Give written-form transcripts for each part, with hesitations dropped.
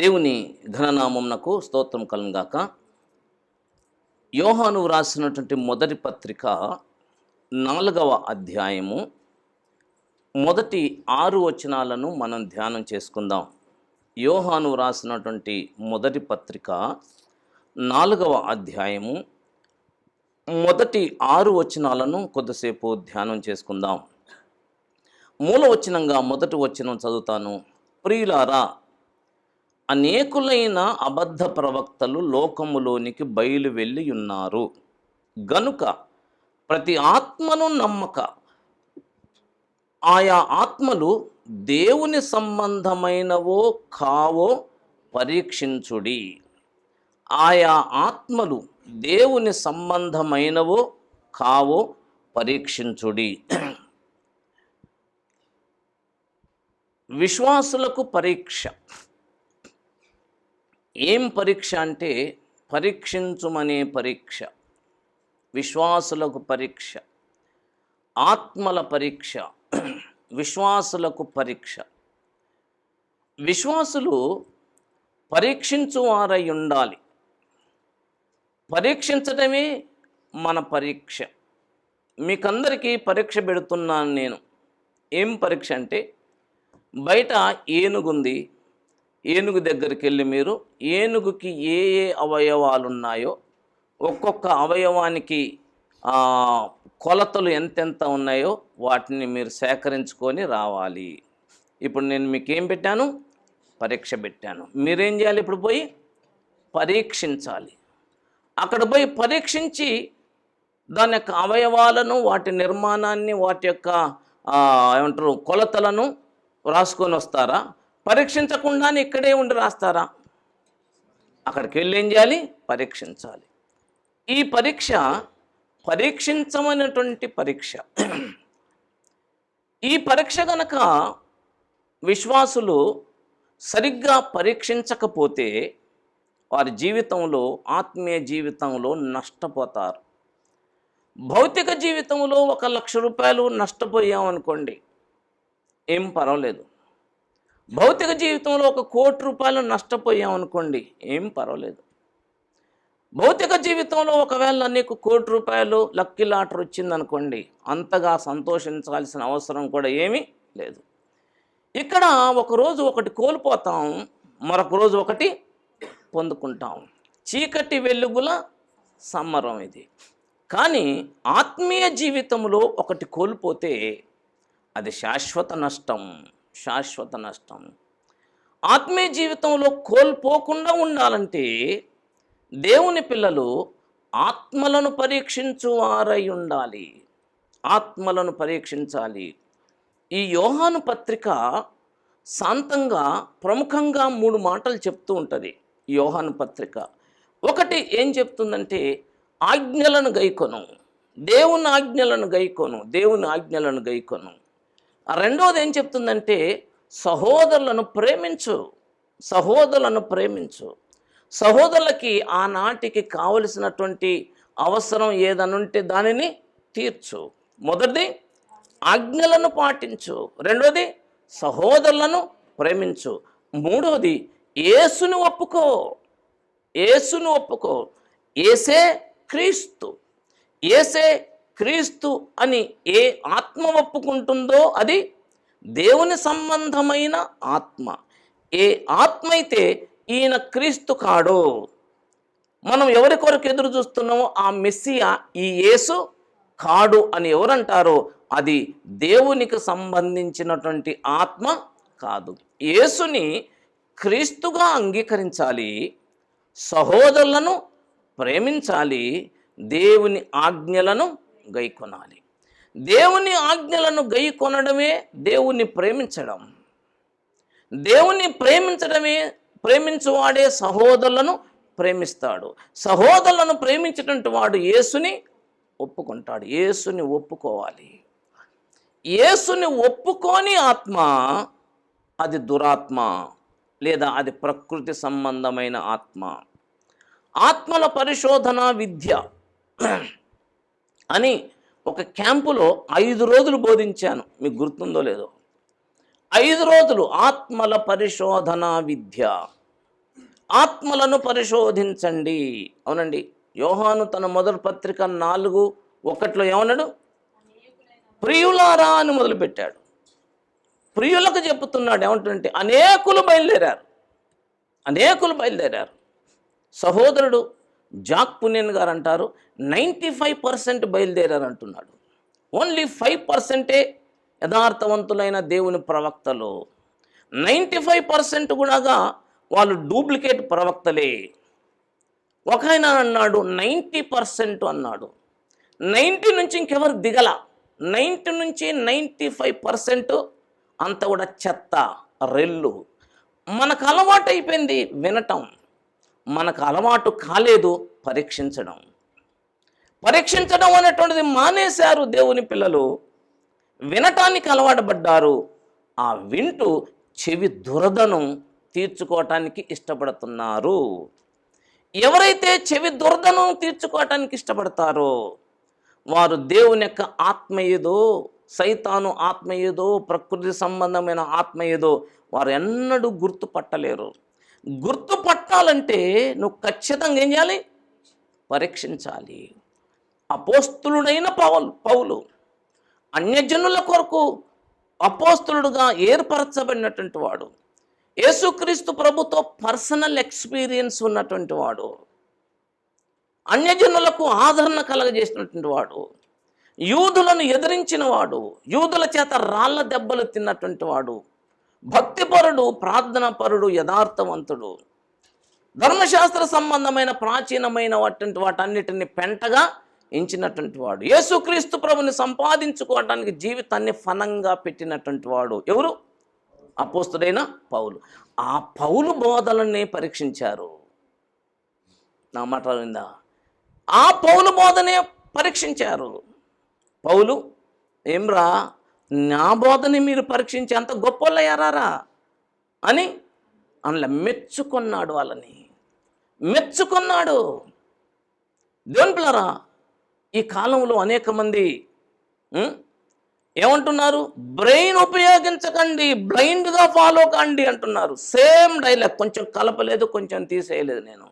దేవుని ఘననామమునకు స్తోత్రం కలుగుగాక. యోహాను వ్రాసినటువంటి మొదటి పత్రిక 4వ అధ్యాయము మొదటి 6 వచనాలను మనం ధ్యానం చేసుకుందాం. యోహాను వ్రాసినటువంటి మొదటి పత్రిక 4వ అధ్యాయము మొదటి 6 వచనాలను కొద్దిసేపు ధ్యానం చేసుకుందాం. మూలవచనంగా మొదటి వచనం చదువుతాను. ప్రియులారా, అనేకులైన అబద్ధ ప్రవక్తలు లోకములోనికి బయలు వెళ్ళి ఉన్నారు గనుక ప్రతి ఆత్మను నమ్మక ఆయా ఆత్మలు దేవుని సంబంధమైనవో కావో పరీక్షించుడి. ఆయా ఆత్మలు దేవుని సంబంధమైనవో కావో పరీక్షించుడి. విశ్వాసులకు పరీక్ష. ఏం పరీక్ష అంటే పరీక్షించుమనే పరీక్ష. విశ్వాసులకు పరీక్ష, ఆత్మల పరీక్ష, విశ్వాసులకు పరీక్ష. విశ్వాసులు పరీక్షించువారై ఉండాలి. పరీక్షించడమే మన పరీక్ష. మీకందరికీ పరీక్ష పెడుతున్నాను నేను. ఏం పరీక్ష అంటే, బయట ఏనుగుంది. ఏనుగు దగ్గరికి వెళ్ళి మీరు ఏనుగుకి ఏ ఏ అవయవాలు ఉన్నాయో, ఒక్కొక్క అవయవానికి కొలతలు ఎంతెంత ఉన్నాయో వాటిని మీరు సేకరించుకొని రావాలి. ఇప్పుడు నేను మీకు ఏం పెట్టాను? పరీక్ష పెట్టాను. మీరేం చేయాలి? ఇప్పుడు పోయి పరీక్షించాలి. అక్కడ పోయి పరీక్షించి దాని యొక్క అవయవాలను, వాటి నిర్మాణాన్ని, వాటి యొక్క ఏమంటారు కొలతలను రాసుకొని వస్తారా? పరీక్షించకుండానే ఇక్కడే ఉండి రాస్తారా? అక్కడికి వెళ్ళి ఏం చేయాలి? పరీక్షించాలి. ఈ పరీక్ష పరీక్షించమనేటువంటి పరీక్ష. ఈ పరీక్ష గనక విశ్వాసులు సరిగ్గా పరీక్షించకపోతే వారి జీవితంలో, ఆత్మీయ జీవితంలో నష్టపోతారు. భౌతిక జీవితంలో 1,00,000 రూపాయలు నష్టపోయామనుకోండి, ఏం పర్వాలేదు. భౌతిక జీవితంలో 1,00,00,000 రూపాయలు నష్టపోయామనుకోండి, ఏం పర్వాలేదు. భౌతిక జీవితంలో ఒకవేళ నీకు 1,00,00,000 రూపాయలు లక్కీ లాటరీ వచ్చిందనుకోండి, అంతగా సంతోషించాల్సిన అవసరం కూడా ఏమీ లేదు. ఇక్కడ ఒకరోజు ఒకటి కోల్పోతాం, మరొక రోజు ఒకటి పొందుకుంటాం. చీకటి వెలుగుల సమ్మరం ఇది. కానీ ఆత్మీయ జీవితంలో ఒకటి కోల్పోతే అది శాశ్వత నష్టం. శాశ్వత నష్టం. ఆత్మీయ జీవితంలో కోల్పోకుండా ఉండాలంటే దేవుని పిల్లలు ఆత్మలను పరీక్షించువారై ఉండాలి. ఆత్మలను పరీక్షించాలి. ఈ యోహాను పత్రిక శాంతంగా, ప్రముఖంగా 3 మాటలు చెప్తూ ఉంటుంది. యోహాను పత్రిక ఒకటి ఏం చెప్తుందంటే, ఆజ్ఞలను గైకొను, దేవుని ఆజ్ఞలను గైకొను, దేవుని ఆజ్ఞలను గైకొను. రెండవది ఏం చెప్తుందంటే, సహోదరులను ప్రేమించు, సహోదరులను ప్రేమించు. సహోదరులకి ఆనాటికి కావలసినటువంటి అవసరం ఏదనుంటే దానిని తీర్చు. మొదటిది ఆజ్ఞలను పాటించు, రెండోది సహోదరులను ప్రేమించు, మూడవది యేసుని ఒప్పుకో. యేసుని ఒప్పుకో. యేసే క్రీస్తు. యేసే క్రీస్తు అని ఏ ఆత్మ ఒప్పుకుంటుందో అది దేవుని సంబంధమైన ఆత్మ. ఏ ఆత్మ అయితే ఈయన క్రీస్తు కాడో, మనం ఎవరి కొరకు ఎదురు చూస్తున్నామో ఆ మెస్సియా ఈ యేసు కాడు అని ఎవరంటారో అది దేవునికి సంబంధించినటువంటి ఆత్మ కాదు. యేసుని క్రీస్తుగా అంగీకరించాలి, సహోదరులను ప్రేమించాలి, దేవుని ఆజ్ఞలను గైకొనాలి. దేవుని ఆజ్ఞలను గైకొనడమే దేవుని ప్రేమించడం. దేవుని ప్రేమించడమే, ప్రేమించువాడే సహోదరులను ప్రేమిస్తాడు. సహోదరులను ప్రేమించినటువంటి వాడు యేసుని ఒప్పుకుంటాడు. యేసుని ఒప్పుకోవాలి. యేసుని ఒప్పుకోని ఆత్మ అది దురాత్మ, లేదా అది ప్రకృతి సంబంధమైన ఆత్మ. ఆత్మల పరిశోధన విద్య అని ఒక క్యాంపులో 5 రోజులు బోధించాను. మీకు గుర్తుందో లేదో. 5 రోజులు ఆత్మల పరిశోధన విద్య. ఆత్మలను పరిశోధించండి. అవునండి, యోహాను తన మొదటి పత్రిక 4:1 ఏమన్నాడు? ప్రియులారా అని మొదలుపెట్టాడు. ప్రియులకు చెప్పుతున్నాడు. ఏమంటుంటే అనేకులు బయలుదేరారు. సహోదరుడు జాక్ పునేన్ గారు అంటారు 95% బయలుదేరారు అంటున్నాడు. ఓన్లీ 5% యథార్థవంతులైన దేవుని ప్రవక్తలు, 95% కూడా వాళ్ళు డూప్లికేట్ ప్రవక్తలే. ఒక ఆయన అన్నాడు 90% అన్నాడు. 90 నుంచి ఇంకెవరు దిగల. 90 నుంచి 95% అంత కూడా చెత్త, రెల్లు. మనకు అలవాటు అయిపోయింది వినటం, మనకు అలవాటు కాలేదు పరీక్షించడం అనేటువంటిది మానేశారు దేవుని పిల్లలు. వినటానికి అలవాటు పడ్డారు. ఆ వింటూ చెవి దురదను తీర్చుకోవటానికి ఇష్టపడుతున్నారు. ఎవరైతే చెవి దురదను తీర్చుకోవటానికి ఇష్టపడతారో వారు దేవుని యొక్క ఆత్మ ఏదో, సైతాను ఆత్మ ఏదో, ప్రకృతి సంబంధమైన ఆత్మ ఏదో వారు ఎన్నడూ గుర్తుపట్టలేరు. గుర్తుపట్టాలంటే నువ్వు ఖచ్చితంగా ఏం చేయాలి? పరీక్షించాలి. అపోస్తులుడైన పౌలు అన్యజనుల కొరకు అపోస్తులుడుగా ఏర్పరచబడినటువంటి వాడు, యేసుక్రీస్తు ప్రభుతో పర్సనల్ ఎక్స్పీరియన్స్ ఉన్నటువంటి వాడు, అన్యజనులకు ఆదరణ కలగజేసినటువంటి వాడు, యూదులను ఎదిరించిన వాడు, యూదుల చేత రాళ్ల దెబ్బలు తిన్నటువంటి వాడు, భక్తిపరుడు, ప్రార్థనాపరుడు, యథార్థవంతుడు, ధర్మశాస్త్ర సంబంధమైన ప్రాచీనమైన వాటన్నిటిని పెంటగా ఎంచినటువంటి వాడు, యేసుక్రీస్తు ప్రభుని సంపాదించుకోవడానికి జీవితాన్ని ఫనంగా పెట్టినటువంటి వాడు ఎవరు? అపోస్తుడైన పౌలు. ఆ పౌలు బోధనని పరీక్షించారు. నా మాట విందా? ఆ పౌలు బోధనే పరీక్షించారు. పౌలు ఏమ్రా, నా బోధని మీరు పరీక్షించి అంత గొప్పలయ్యారా అని అందులో మెచ్చుకున్నాడు. వాళ్ళని మెచ్చుకున్నాడు. దేవుని పిల్లరా, ఈ కాలంలో అనేక మంది ఏమంటున్నారు? బ్రెయిన్ ఉపయోగించకండి, బ్లైండ్గా ఫాలో కండి అంటున్నారు. సేమ్ డైలాగ్, కొంచెం కలపలేదు, కొంచెం తీసేయలేదు నేను.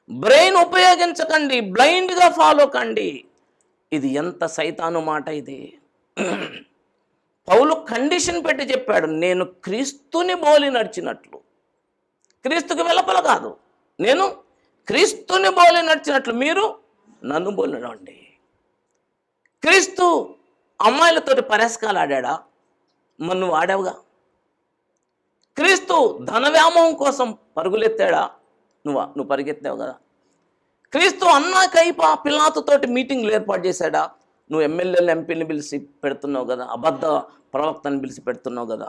బ్రెయిన్ ఉపయోగించకండి, బ్లైండ్గా ఫాలో కండి. ఇది ఎంత సైతాను మాట ఇది. పౌలు కండిషన్ పెట్టి చెప్పాడు, నేను క్రీస్తుని బోలి నడిచినట్లు, క్రీస్తుకి వెలుపల కాదు, నేను క్రీస్తుని బోలి నడిచినట్లు మీరు నన్ను బోలి నడవండి. క్రీస్తు అమ్మాయిలతోటి పరస్కాలు ఆడా? మరి నువ్వు ఆడావుగా. క్రీస్తు ధన వ్యామోహం కోసం పరుగులెత్తాడా? నువ్వు పరిగెత్తావు కదా. క్రీస్తు అన్నా కైప పిలాతుతోటి మీటింగ్లు ఏర్పాటు చేశాడా? నువ్వు ఎమ్మెల్యేలు ఎంపీని పిలిచి పెడుతున్నావు కదా, అబద్ధ ప్రవక్తని పిలిచి పెడుతున్నావు కదా.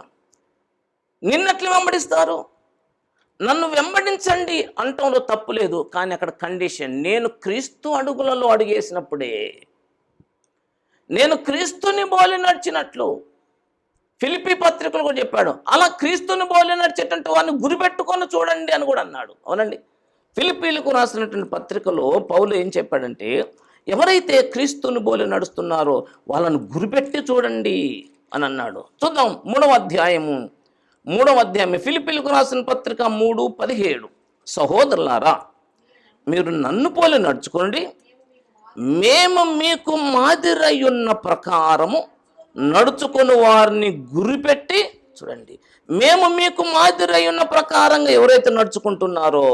నిన్నట్లు వెంబడిస్తారు. నన్ను వెంబడించండి అంటంలో తప్పు లేదు, కానీ అక్కడ కండిషన్, నేను క్రీస్తు అడుగులలో అడుగేసినప్పుడే, నేను క్రీస్తుని బోలి నడిచినట్లు. ఫిలిప్పీ పత్రికలు కూడా చెప్పాడు, అలా క్రీస్తుని బోలి నడిచేటువంటి వారిని గురిపెట్టుకొని చూడండి అని కూడా అన్నాడు. అవునండి, ఫిలిప్పీలకు రాసినటువంటి పత్రికలో పౌలు ఏం చెప్పాడంటే, ఎవరైతే క్రీస్తుని బోలి నడుస్తున్నారో వాళ్ళను గురిపెట్టి చూడండి అని అన్నాడు. చూద్దాం 3వ అధ్యాయము ఫిలిప్పీలకు రాసిన పత్రిక 3:17. సహోదరులారా, మీరు నన్ను పోలి నడుచుకోండి, మేము మీకు మాదిరయ్యున్న ప్రకారము నడుచుకుని వారిని గురిపెట్టి చూడండి. మేము మీకు మాదిరయ్యున్న ప్రకారంగా ఎవరైతే నడుచుకుంటున్నారో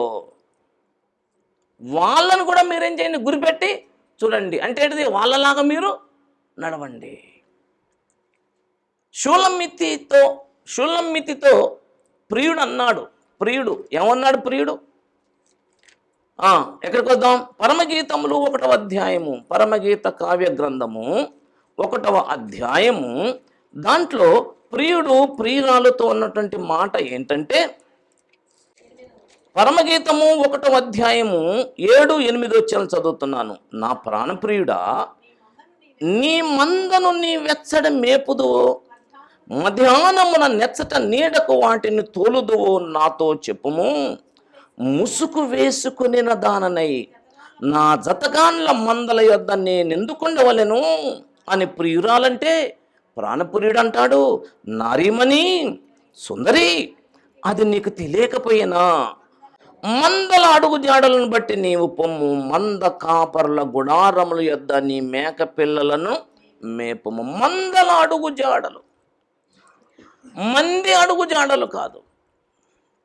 వాళ్ళను కూడా మీరేం చేయండి? గురిపెట్టి చూడండి. అంటే ఏంటిది? వాళ్ళలాగా మీరు నడవండి. షూలమ్మితితో ప్రియుడు అన్నాడు. ప్రియుడు ఏమన్నాడు? ప్రియుడు ఎక్కడికి వద్దాం? పరమగీతములు 1వ అధ్యాయము, పరమగీత కావ్య గ్రంథము 1వ అధ్యాయము, దాంట్లో ప్రియుడు ప్రియురాలతో ఉన్నటువంటి మాట ఏంటంటే, పరమగీతము 1వ అధ్యాయము 7-8 చదువుతున్నాను. నా ప్రాణప్రియుడా, నీ మందను నీ వెచ్చడ మేపుదువు, మధ్యాహ్నమున నెచ్చట నీడకు వాటిని తోలుదువు, నాతో చెప్పుము. ముసుగు వేసుకునిన దాననై నా జతగాన్ల మందల యొద్ద నేనెందుకుండవలెను అని ప్రియురాలంటే, ప్రాణప్రియుడు అంటాడు, నారీమణి సుందరి, అది నీకు తెలియకపోయినా మందల అడుగు జాడలను బట్టి నీవు పొమ్ము, మంద కాపర్ల గుడారముల యొద్ద నీ మేక పిల్లలను మేపుము. మందల అడుగు జాడలు, మంది అడుగు జాడలు కాదు.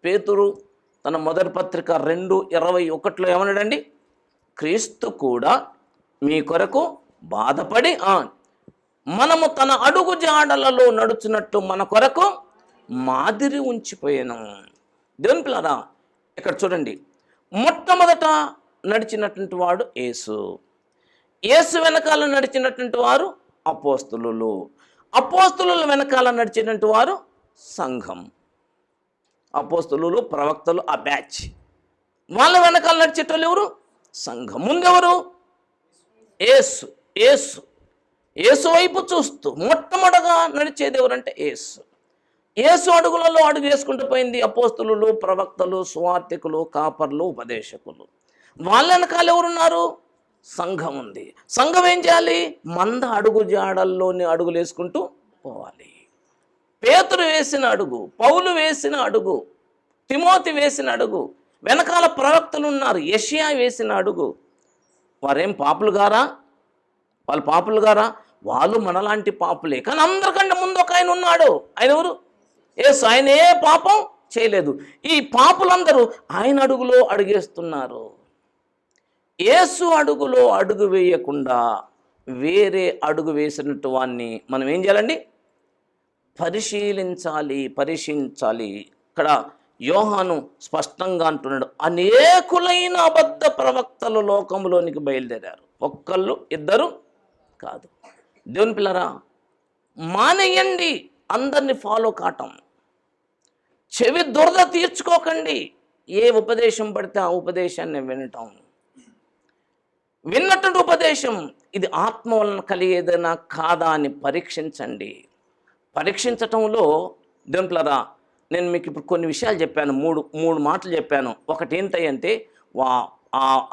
పేతురు తన మొదటి పత్రిక 2:21 ఏమన్నాడండి? క్రీస్తు కూడా మీ కొరకు బాధపడి మనము తన అడుగు జాడలలో నడుచున్నట్టు మన కొరకు మాదిరి ఉంచిపోయాను. దేవుని పిల్లరా, ఇక్కడ చూడండి, మొట్టమొదట నడిచినటువంటి వాడు యేసు. యేసు వెనకాల నడిచినటువంటి వారు అపోస్తలులు. అపోస్తలుల వెనకాల నడిచినటువంటి వారు సంఘం. అపోస్తలులు, ప్రవక్తలు ఆ బ్యాచ్. వాళ్ళ వెనకాల నడిచేటోళ్ళు ఎవరు? సంఘం. ముందెవరు? యేసు. యేసు యేసు వైపు చూస్తూ మొట్టమొదటగా నడిచేది ఎవరంటే యేసు. యేసు అడుగులలో అడుగు వేసుకుంటూ పోయింది అపోస్తలులు, ప్రవక్తలు, సువార్తికులు, కాపర్లు, ఉపదేశకులు. వాళ్ళ వెనకాల ఎవరున్నారు? సంఘం ఉంది. సంఘం ఏం చేయాలి? మంద అడుగు జాడల్లోని అడుగులు వేసుకుంటూ పోవాలి. పేతురు వేసిన అడుగు, పౌలు వేసిన అడుగు, తిమోతి వేసిన అడుగు, వెనకాల ప్రవక్తలు ఉన్నారు, యెషయా వేసిన అడుగు. వారేం పాపులు గారా? వాళ్ళు పాపులు గారా? వాళ్ళు మనలాంటి పాపులే. కానీ అందరికంటే ముందు ఒక ఆయన ఉన్నాడు. ఆయన ఎవరు? యేసు. ఆయన ఏ పాపం చేయలేదు. ఈ పాపులందరూ ఆయన అడుగులో అడుగేస్తున్నారు. యేసు అడుగులో అడుగు వేయకుండా వేరే అడుగు వేసినట్టు వాన్ని మనం ఏం చేయాలండి? పరీక్షించాలి. ఇక్కడ యోహాను స్పష్టంగా అంటున్నాడు, అనేకులైన అబద్ధ ప్రవక్తలు లోకంలోనికి బయలుదేరారు. ఒక్కళ్ళు ఇద్దరు కాదు. దేవుని పిల్లరా, మానేయండి అందరిని ఫాలో కావటం. చెవి దురద తీర్చుకోకండి. ఏ ఉపదేశం పడితే ఆ ఉపదేశాన్ని వినటం. విన్నటువంటి ఉపదేశం ఇది ఆత్మ వలన కలిగేదైనా కాదా అని పరీక్షించండి. పరీక్షించటంలో దేవుని పిల్లరా, నేను మీకు ఇప్పుడు కొన్ని విషయాలు చెప్పాను. మూడు మాటలు చెప్పాను. ఒకటి ఏంటంటే,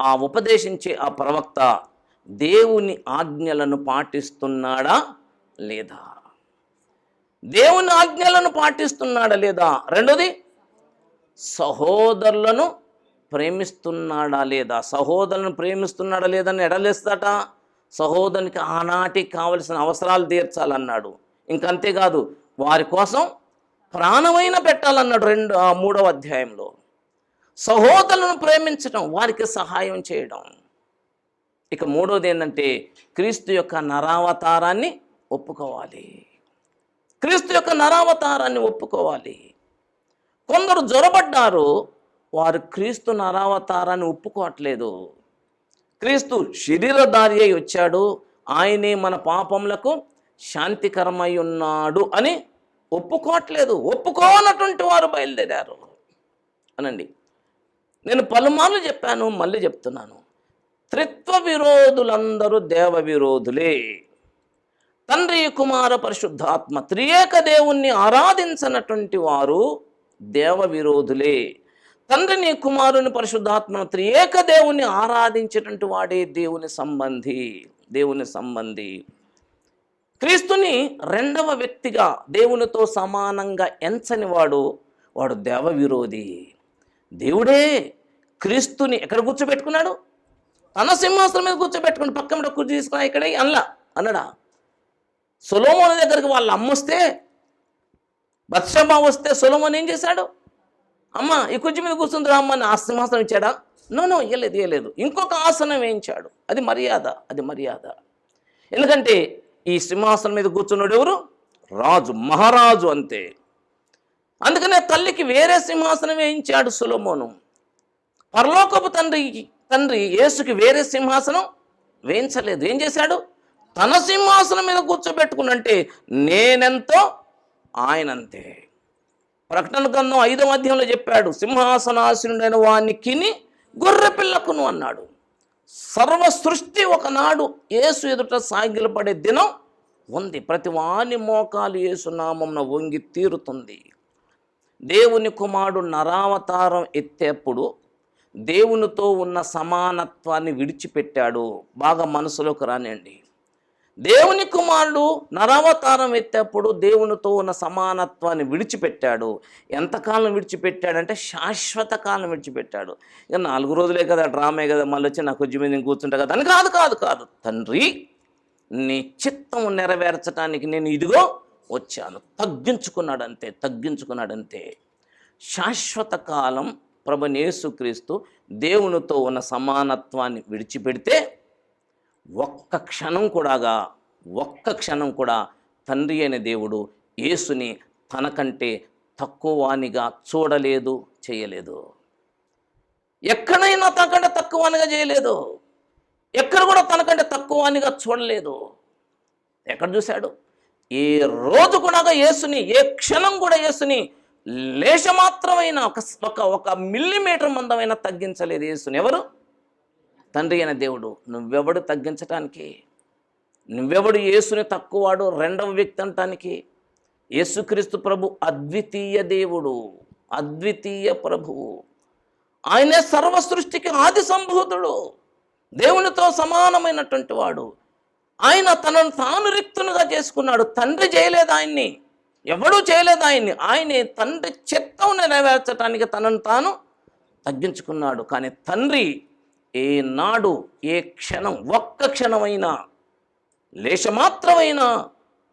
ఆ ఉపదేశించే ఆ ప్రవక్త దేవుని ఆజ్ఞలను పాటిస్తున్నాడా లేదా? దేవుని ఆజ్ఞలను పాటిస్తున్నాడా లేదా? రెండోది, సహోదరులను ప్రేమిస్తున్నాడా లేదా? సహోదరులను ప్రేమిస్తున్నాడా లేదని ఎడలేస్తాట. సహోదరునికి ఆనాటికి కావలసిన అవసరాలు తీర్చాలన్నాడు. ఇంకంతేకాదు, వారి కోసం ప్రాణమైన పెట్టాలన్నాడు 3వ అధ్యాయంలో. సహోదరులను ప్రేమించడం, వారికి సహాయం చేయడం. ఇక మూడోది ఏంటంటే, క్రీస్తు యొక్క నరావతారాన్ని ఒప్పుకోవాలి. క్రీస్తు యొక్క నరావతారాన్ని ఒప్పుకోవాలి. కొందరు జొరబడ్డారు, వారు క్రీస్తు నరావతారాన్ని ఒప్పుకోవట్లేదు. క్రీస్తు శరీరధారి అయి వచ్చాడు, ఆయనే మన పాపములకు శాంతికరమై ఉన్నాడు అని ఒప్పుకోవట్లేదు. ఒప్పుకోనటువంటి వారు బయలుదేరారు అనండి. నేను పలుమార్లు చెప్పాను, మళ్ళీ చెప్తున్నాను. త్రిత్వ విరోధులందరూ దేవ విరోధులే. తండ్రి, కుమార, పరిశుద్ధాత్మ త్రియేక దేవుణ్ణి ఆరాధించనటువంటి వారు దేవ విరోధులే. తండ్రిని, కుమారుని, పరిశుద్ధాత్మను త్రియేక దేవుణ్ణి ఆరాధించేటువంటి వాడే దేవుని సంబంధి. క్రీస్తుని రెండవ వ్యక్తిగా దేవునితో సమానంగా ఎంచని వాడు దేవ విరోధి. దేవుడే క్రీస్తుని ఎక్కడ కూర్చోబెట్టుకున్నాడు? తన సింహాసనం మీద కూర్చోబెట్టుకుని పక్క మీద కుర్చీ తీసుకున్నా ఇక్కడ అన్నాడా? సొలొమోను దగ్గరికి వాళ్ళు అమ్మొస్తే, బత్షెబ వస్తే సొలొమోను ఏం చేశాడు? అమ్మ ఈ కుర్చీ మీద కూర్చుందిరా అమ్మ అని ఆ సింహాసనం ఇచ్చాడా? నో, ఇవ్వలేదు. ఇంకొక ఆసనం వేయించాడు. అది మర్యాద. ఎందుకంటే ఈ సింహాసనం మీద కూర్చున్నాడు ఎవరు? రాజు, మహారాజు, అంతే. అందుకనే తల్లికి వేరే సింహాసనం వేయించాడు సొలొమోను. పరలోకపు తండ్రి యేసుకి వేరే సింహాసనం వేయించలేదు. ఏం చేశాడు? తన సింహాసనం మీద కూర్చోబెట్టుకున్నంటే నేనెంతో ఆయనంతే. ప్రకటన గ్రంథం 5వ అధ్యాయంలో చెప్పాడు, సింహాసనాసీనుడైన వాణ్ణి కిని గొర్రె పిల్లకును అన్నాడు. సర్వ సృష్టి ఒకనాడు యేసు ఎదుట సాగిలపడే దినం ఉంది. ప్రతి వాని మోకాలు యేసు నామమున వంగి తీరుతుంది. దేవుని కుమారుడు నరావతారం ఎత్తేప్పుడు దేవునితో ఉన్న సమానత్వాన్ని విడిచిపెట్టాడు. బాగా మనసులోకి రానియండి. దేవుని కుమారుడు నరావతారం ఎత్తేప్పుడు దేవునితో ఉన్న సమానత్వాన్ని విడిచిపెట్టాడు. ఎంతకాలం విడిచిపెట్టాడంటే శాశ్వత కాలం విడిచిపెట్టాడు. ఇక 4 రోజులే కదా, డ్రామే కదా, మళ్ళీ వచ్చి నా కొద్ది మీద కూర్చుంటా కదా అని కాదు కాదు కాదు. తండ్రి, నీ చిత్తం నెరవేర్చడానికి నేను ఇదిగో వచ్చాను. తగ్గించుకున్నాడంతే. శాశ్వత కాలం ప్రభువైన యేసుక్రీస్తు దేవునితో ఉన్న సమానత్వాన్ని విడిచిపెడితే ఒక్క క్షణం కూడా తండ్రి అయిన దేవుడు యేసుని తనకంటే తక్కువనిగా చూడలేదు, చేయలేదు. ఎక్కడైనా తనకంటే తక్కువనిగా చేయలేదు. ఎక్కడ కూడా తనకంటే తక్కువనిగా చూడలేదు. ఎక్కడ చూశాడు? ఏ రోజు కూడా యేసుని, ఏ క్షణం కూడా యేసుని లేశమాత్రమైన ఒక మిల్లీమీటర్ మందమైనా తగ్గించలేదు యేసుని. ఎవరు? తండ్రి అయిన దేవుడు. నువ్వెవడు తగ్గించటానికి? నువ్వెవడు యేసుని తక్కువవాడు, రెండవ వ్యక్తి అంటానికి? యేసుక్రీస్తు ప్రభు అద్వితీయ దేవుడు, అద్వితీయ ప్రభువు. ఆయనే సర్వ సృష్టికి ఆది సంభూతుడు, దేవునితో సమానమైనటువంటి వాడు. ఆయన తనను తాను రిక్తునిగా చేసుకున్నాడు. తండ్రి చేయలేదు ఆయన్ని, ఎవడూ చేయలేదు ఆయన్ని. ఆయనే తండ్రి చిత్తం నెరవేర్చడానికి తనను తాను తగ్గించుకున్నాడు. కానీ తండ్రి ఏనాడు, ఏ క్షణం, ఒక్క క్షణమైనా, లేశమాత్రమైనా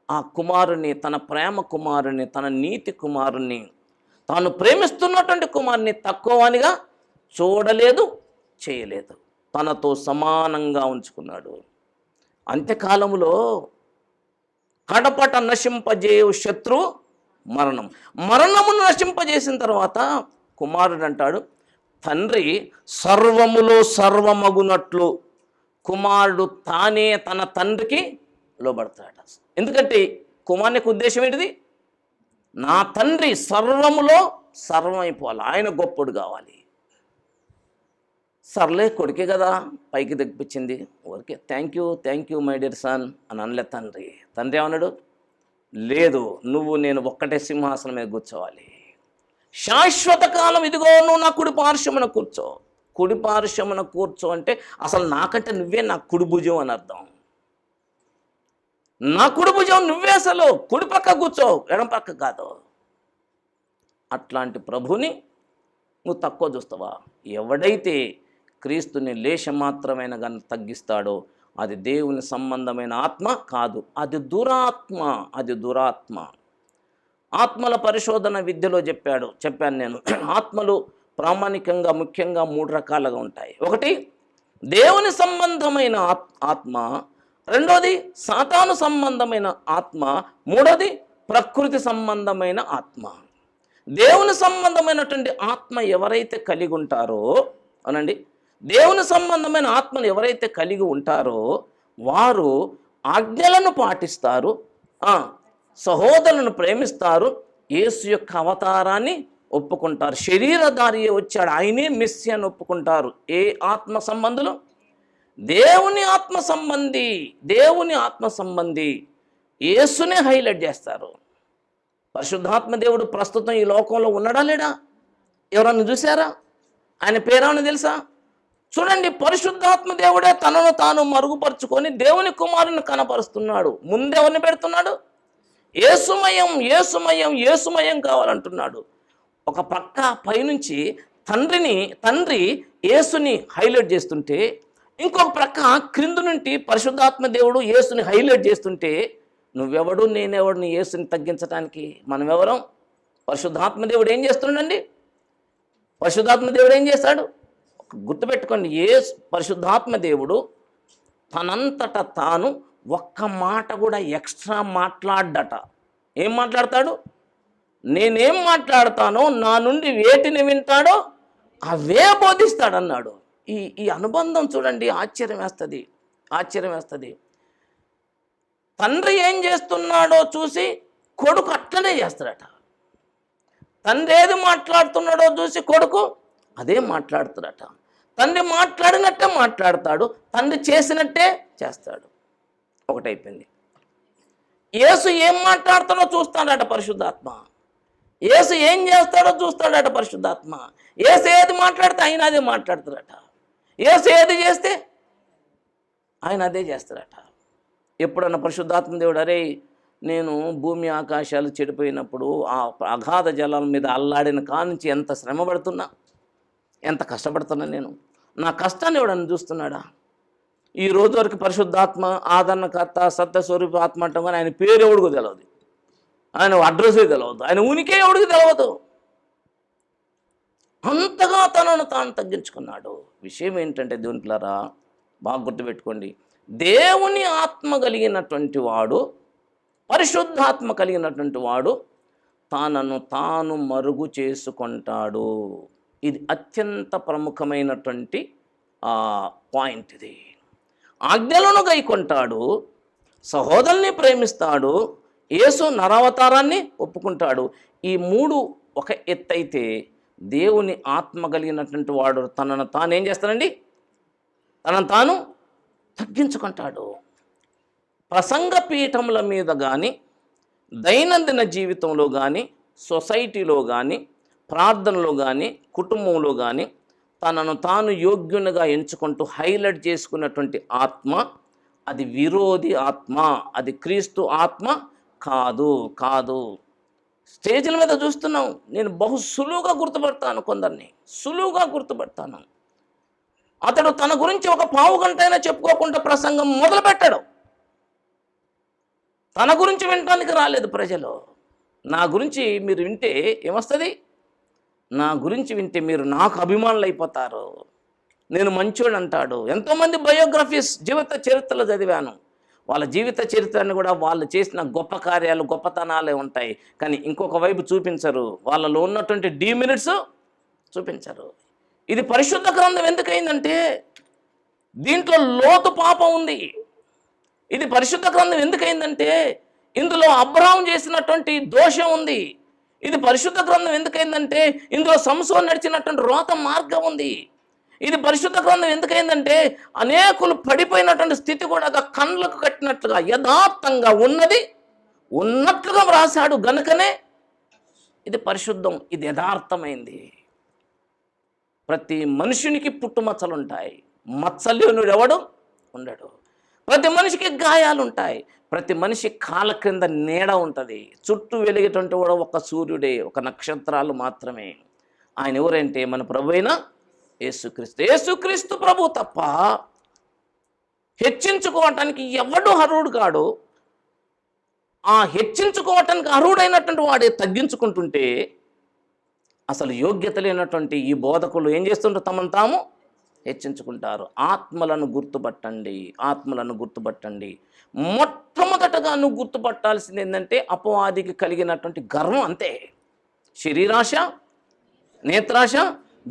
ఆ కుమారుని, తన ప్రేమ కుమారుని, తన నీతి కుమారుని, తాను ప్రేమిస్తున్నటువంటి కుమారుని తక్కువనిగా చూడలేదు, చేయలేదు. తనతో సమానంగా ఉంచుకున్నాడు. అంత్యకాలములో కడపట నశింపజేయు శత్రు మరణమును నశింపజేసిన తర్వాత కుమారుడు అంటాడు, తండ్రి సర్వములో సర్వమగునట్లు కుమారుడు తానే తన తండ్రికి లోబడతాడు. ఎందుకంటే కుమారునికి ఉద్దేశం ఏంటిది? నా తండ్రి సర్వములో సర్వమైపోవాలి, ఆయన గొప్పడు కావాలి. సర్లే, కొడుకే కదా పైకి తెప్పించింది, okay, thank you my dear son అని అనలే తండ్రి. తండ్రి ఏమన్నాడు? లేదు, నేను ఒక్కటే సింహాసనం మీద కూర్చోవాలి. శాశ్వత కాలం ఇదిగో నువ్వు నా కుడి పార్శ్వమున కూర్చో అంటే అసలు నాకంటే నువ్వే నా కుడి భుజం అని అర్థం. నా కుడి భుజం నువ్వే, అసలు కుడి పక్క కూర్చో, ఎడం పక్క కాదు. అట్లాంటి ప్రభుని నువ్వు తక్కువ చూస్తావా? ఎవడైతే క్రీస్తుని లేశమాత్రమైన కానీ తగ్గిస్తాడో అది దేవుని సంబంధమైన ఆత్మ కాదు, అది దురాత్మ. ఆత్మల పరిశోధన విద్యలో చెప్పాను నేను. ఆత్మలు ప్రామాణికంగా ముఖ్యంగా 3 రకాలుగా ఉంటాయి. ఒకటి దేవుని సంబంధమైన ఆత్మ, రెండోది సాతాను సంబంధమైన ఆత్మ, మూడోది ప్రకృతి సంబంధమైన ఆత్మ. దేవుని సంబంధమైనటువంటి ఆత్మ ఎవరైతే కలిగి ఉంటారో, అవునండి, దేవుని సంబంధమైన ఆత్మను ఎవరైతే కలిగి ఉంటారో వారు ఆజ్ఞలను పాటిస్తారు, సహోదరులను ప్రేమిస్తారు, యేసు యొక్క అవతారాన్ని ఒప్పుకుంటారు. శరీరధారి వచ్చాడు, ఆయనే మెస్సియా అని ఒప్పుకుంటారు. ఏ ఆత్మ సంబంధులు? దేవుని ఆత్మ సంబంధి యేసునే హైలైట్ చేస్తారు. పరిశుద్ధాత్మ దేవుడు ప్రస్తుతం ఈ లోకంలో ఉన్నాడా లేడా? ఎవరన్నా చూసారా? ఆయన పేరేమన్నా తెలుసా? చూడండి, పరిశుద్ధాత్మ దేవుడే తనను తాను మరుగుపరుచుకొని దేవుని కుమారుని కనపరుస్తున్నాడు. ముందెవరిని పెడుతున్నాడు? యేసుమయం కావాలంటున్నాడు. ఒక ప్రక్క పైనుంచి తండ్రి యేసుని హైలైట్ చేస్తుంటే, ఇంకొక ప్రక్క క్రింద నుండి పరిశుద్ధాత్మ దేవుడు యేసుని హైలైట్ చేస్తుంటే, నువ్వెవడు నేనెవడిని యేసుని తగ్గించడానికి? మనం ఎవరం? పరిశుద్ధాత్మ దేవుడు ఏం చేస్తుండండి? పరిశుద్ధాత్మ దేవుడు ఏం చేస్తాడు? గుర్తుపెట్టుకోండి, పరిశుద్ధాత్మ దేవుడు తనంతట తాను ఒక్క మాట కూడా ఎక్స్ట్రా మాట్లాడ్డట. ఏం మాట్లాడతాడు? నేనేం మాట్లాడతానో నా నుండి వేటిని వింటాడో అవే బోధిస్తాడన్నాడు. ఈ అనుబంధం చూడండి, ఆశ్చర్యం వేస్తుంది. తండ్రి ఏం చేస్తున్నాడో చూసి కొడుకు అట్లనే చేస్తాడట. తండ్రి ఏది మాట్లాడుతున్నాడో చూసి కొడుకు అదే మాట్లాడుతాడట. తండ్రి మాట్లాడినట్టే మాట్లాడతాడు, తండ్రి చేసినట్టే చేస్తాడు. ఒకటైపోయింది. యేసు ఏం మాట్లాడుతాడో చూస్తాడట పరిశుద్ధాత్మ, యేసు ఏం చేస్తాడో చూస్తాడట పరిశుద్ధాత్మ. యేసు ఏది మాట్లాడితే ఆయన అదే మాట్లాడతాడట, యేసు ఏది చేస్తే ఆయన అదే చేస్తాడట. ఎప్పుడన్నా పరిశుద్ధాత్మ దేవుడు, అరే నేను భూమి ఆకాశాలు చెడిపోయినప్పుడు ఆ అగాధ జలాల మీద అల్లాడిన కానుంచి ఎంత శ్రమ పడుతున్నా, ఎంత కష్టపడుతున్నా నేను, నా కష్టాన్ని ఎవడన్నా చూస్తున్నాడా? ఈ రోజు వరకు పరిశుద్ధాత్మ, ఆదరణకర్త, సత్యస్వరూప ఆత్మ అంటాం కానీ ఆయన పేరు ఎవడికి తెలియదు, ఆయన అడ్రస్ తెలియదు, ఆయన ఉనికి ఎవడికి తెలియదు. అంతగా తనను తాను తగ్గించుకున్నాడు. విషయం ఏంటంటే దేవుని పిల్లరా, బాగా గుర్తుపెట్టుకోండి, దేవుని ఆత్మ కలిగినటువంటి వాడు, పరిశుద్ధాత్మ కలిగినటువంటి వాడు తనను తాను మరుగు చేసుకుంటాడు. ఇది అత్యంత ప్రముఖమైనటువంటి పాయింట్. ఇది ఆజ్ఞలను గైకొంటాడు, సహోదరుని ప్రేమిస్తాడు, యేసు నరావతారాన్ని ఒప్పుకుంటాడు. ఈ మూడు ఒక ఎత్తైతే దేవుని ఆత్మ కలిగినటువంటి వాడు తనను తాను ఏం చేస్తాడండి? తనను తాను తగ్గించుకుంటాడు. ప్రసంగ పీఠముల మీద కానీ, దైనందిన జీవితంలో కానీ, సొసైటీలో కానీ, ప్రార్థనలో కానీ, కుటుంబంలో కానీ తనను తాను యోగ్యునిగా ఎంచుకుంటూ హైలైట్ చేసుకున్నటువంటి ఆత్మ అది విరోధి ఆత్మ, అది క్రీస్తు ఆత్మ కాదు. కాదు. స్టేజ్ల మీద చూస్తున్నాం, నేను బహు సులువుగా గుర్తుపడతాను, కొందరిని సులువుగా గుర్తుపడతాను. అతడు తన గురించి ఒక పావు గంట అయినా చెప్పుకోకుండా ప్రసంగం మొదలు పెట్టాడు. తన గురించి వినటానికి రాలేదు ప్రజలు. నా గురించి మీరు వింటే ఏమొస్తుంది? నా గురించి వింటే మీరు నాకు అభిమానులు అయిపోతారు, నేను మంచోడు అంటాడు. ఎంతోమంది బయోగ్రఫీస్, జీవిత చరిత్రలు చదివాను. వాళ్ళ జీవిత చరిత్రని కూడా వాళ్ళు చేసిన గొప్ప కార్యాలు, గొప్పతనాలే ఉంటాయి, కానీ ఇంకొక వైపు చూపించరు. వాళ్ళలో ఉన్నటువంటి డీమెరిట్స్ చూపించరు. ఇది పరిశుద్ధ గ్రంథం ఎందుకైందంటే దీంట్లో లోతు పాపం ఉంది. ఇది పరిశుద్ధ గ్రంథం ఎందుకైందంటే ఇందులో అబ్రహాం చేసినటువంటి దోషం ఉంది. ఇది పరిశుద్ధ గ్రంథం ఎందుకైందంటే ఇందులో సంసోను నడిచినటువంటి రోత మార్గం ఉంది. ఇది పరిశుద్ధ గ్రంథం ఎందుకైందంటే అనేకులు పడిపోయినటువంటి స్థితి కూడా కండ్లకు కట్టినట్లుగా యథార్థంగా ఉన్నట్లుగా వ్రాసాడు గనుకనే ఇది పరిశుద్ధం, ఇది యథార్థమైంది. ప్రతి మనుషునికి పుట్టుమచ్చలు ఉంటాయి, మచ్చలేనుడు ఎవడు ఉండడు. ప్రతి మనిషికి గాయాలు ఉంటాయి, ప్రతి మనిషి కాళ్ళ క్రింద నీడ ఉంటుంది. చుట్టూ వెలిగేటువంటి కూడా ఒక సూర్యుడే, ఒక నక్షత్రాలు మాత్రమే. ఆయన ఎవరంటే మన ప్రభు అయిన యేసుక్రీస్తు. యేసుక్రీస్తు ప్రభు తప్ప హెచ్చించుకోవటానికి ఎవడు అర్హుడు కాడు. ఆ హెచ్చించుకోవటానికి అర్హుడైనటువంటి వాడే తగ్గించుకుంటుంటే అసలు యోగ్యత లేనటువంటి ఈ బోధకులు ఏం చేస్తుంటారు? తమను తాము హెచ్చించుకుంటారు. ఆత్మలను గుర్తుపట్టండి, ఆత్మలను గుర్తుపట్టండి. మొట్టమొదటగా నువ్వు గుర్తుపట్టాల్సింది ఏంటంటే అపవాదికి కలిగినటువంటి గర్వం. అంతే. శరీరాశ, నేత్రాశ,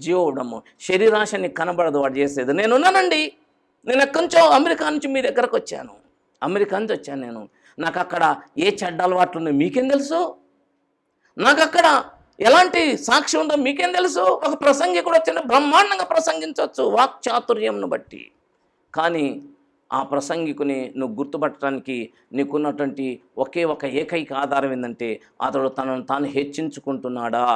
జీవడము. శరీరాశ నీకు కనబడదు వాడు చేసేది. నేనున్నానండి, నేను ఎక్కడి నుంచో అమెరికా నుంచి మీ దగ్గరకు వచ్చాను, అమెరికా నుంచి వచ్చాను నేను. నాకు అక్కడ ఏ చెడ్డ అలవాట్లు ఉన్నాయో మీకేం తెలుసు? నాకు అక్కడ ఎలాంటి సాక్ష్యం ఉందో మీకేం తెలుసు? ఒక ప్రసంగికుడు వచ్చిన బ్రహ్మాండంగా ప్రసంగించవచ్చు వాక్చాతుర్యంను బట్టి. కానీ ఆ ప్రసంగికుని నువ్వు గుర్తుపట్టడానికి నీకున్నటువంటి ఒకే ఒక ఏకైక ఆధారం ఏంటంటే అతడు తనను తాను హెచ్చించుకుంటున్నాడా,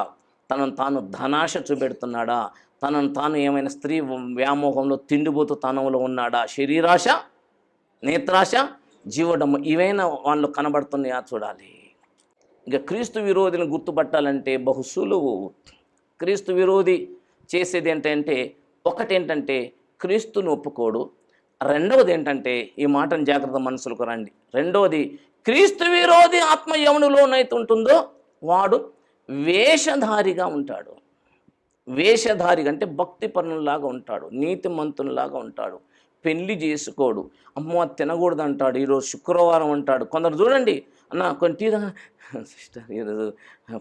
తనను తాను ధనాశ చూపెడుతున్నాడా, తనను తాను ఏమైనా స్త్రీ వ్యామోహంలో తిండిపోతూ తనంలో ఉన్నాడా, శరీరాశ, నేత్రాశ, జీవడము ఇవైనా వాళ్ళు కనబడుతున్నాయా చూడాలి. ఇక క్రీస్తు విరోధిని గుర్తుపట్టాలంటే బహు సులువు. క్రీస్తు విరోధి చేసేది ఏంటంటే ఒకటేంటంటే క్రీస్తుని ఒప్పుకోడు. రెండవది ఏంటంటే, ఈ మాటను జాగ్రత్త మనసులకు రండి, రెండవది క్రీస్తు విరోధి ఆత్మ ఎవనిలోనైతే ఉంటుందో వాడు వేషధారిగా ఉంటాడు. వేషధారిగా అంటే భక్తి పనుల్లాగా ఉంటాడు, నీతిమంతునిలాగా ఉంటాడు, పెళ్లి చేసుకోడు, అమ్మో తినకూడదు అంటాడు, ఈరోజు శుక్రవారం అంటాడు. కొందరు చూడండి, అన్న కొన్ని టీ సిస్టర్ ఈరోజు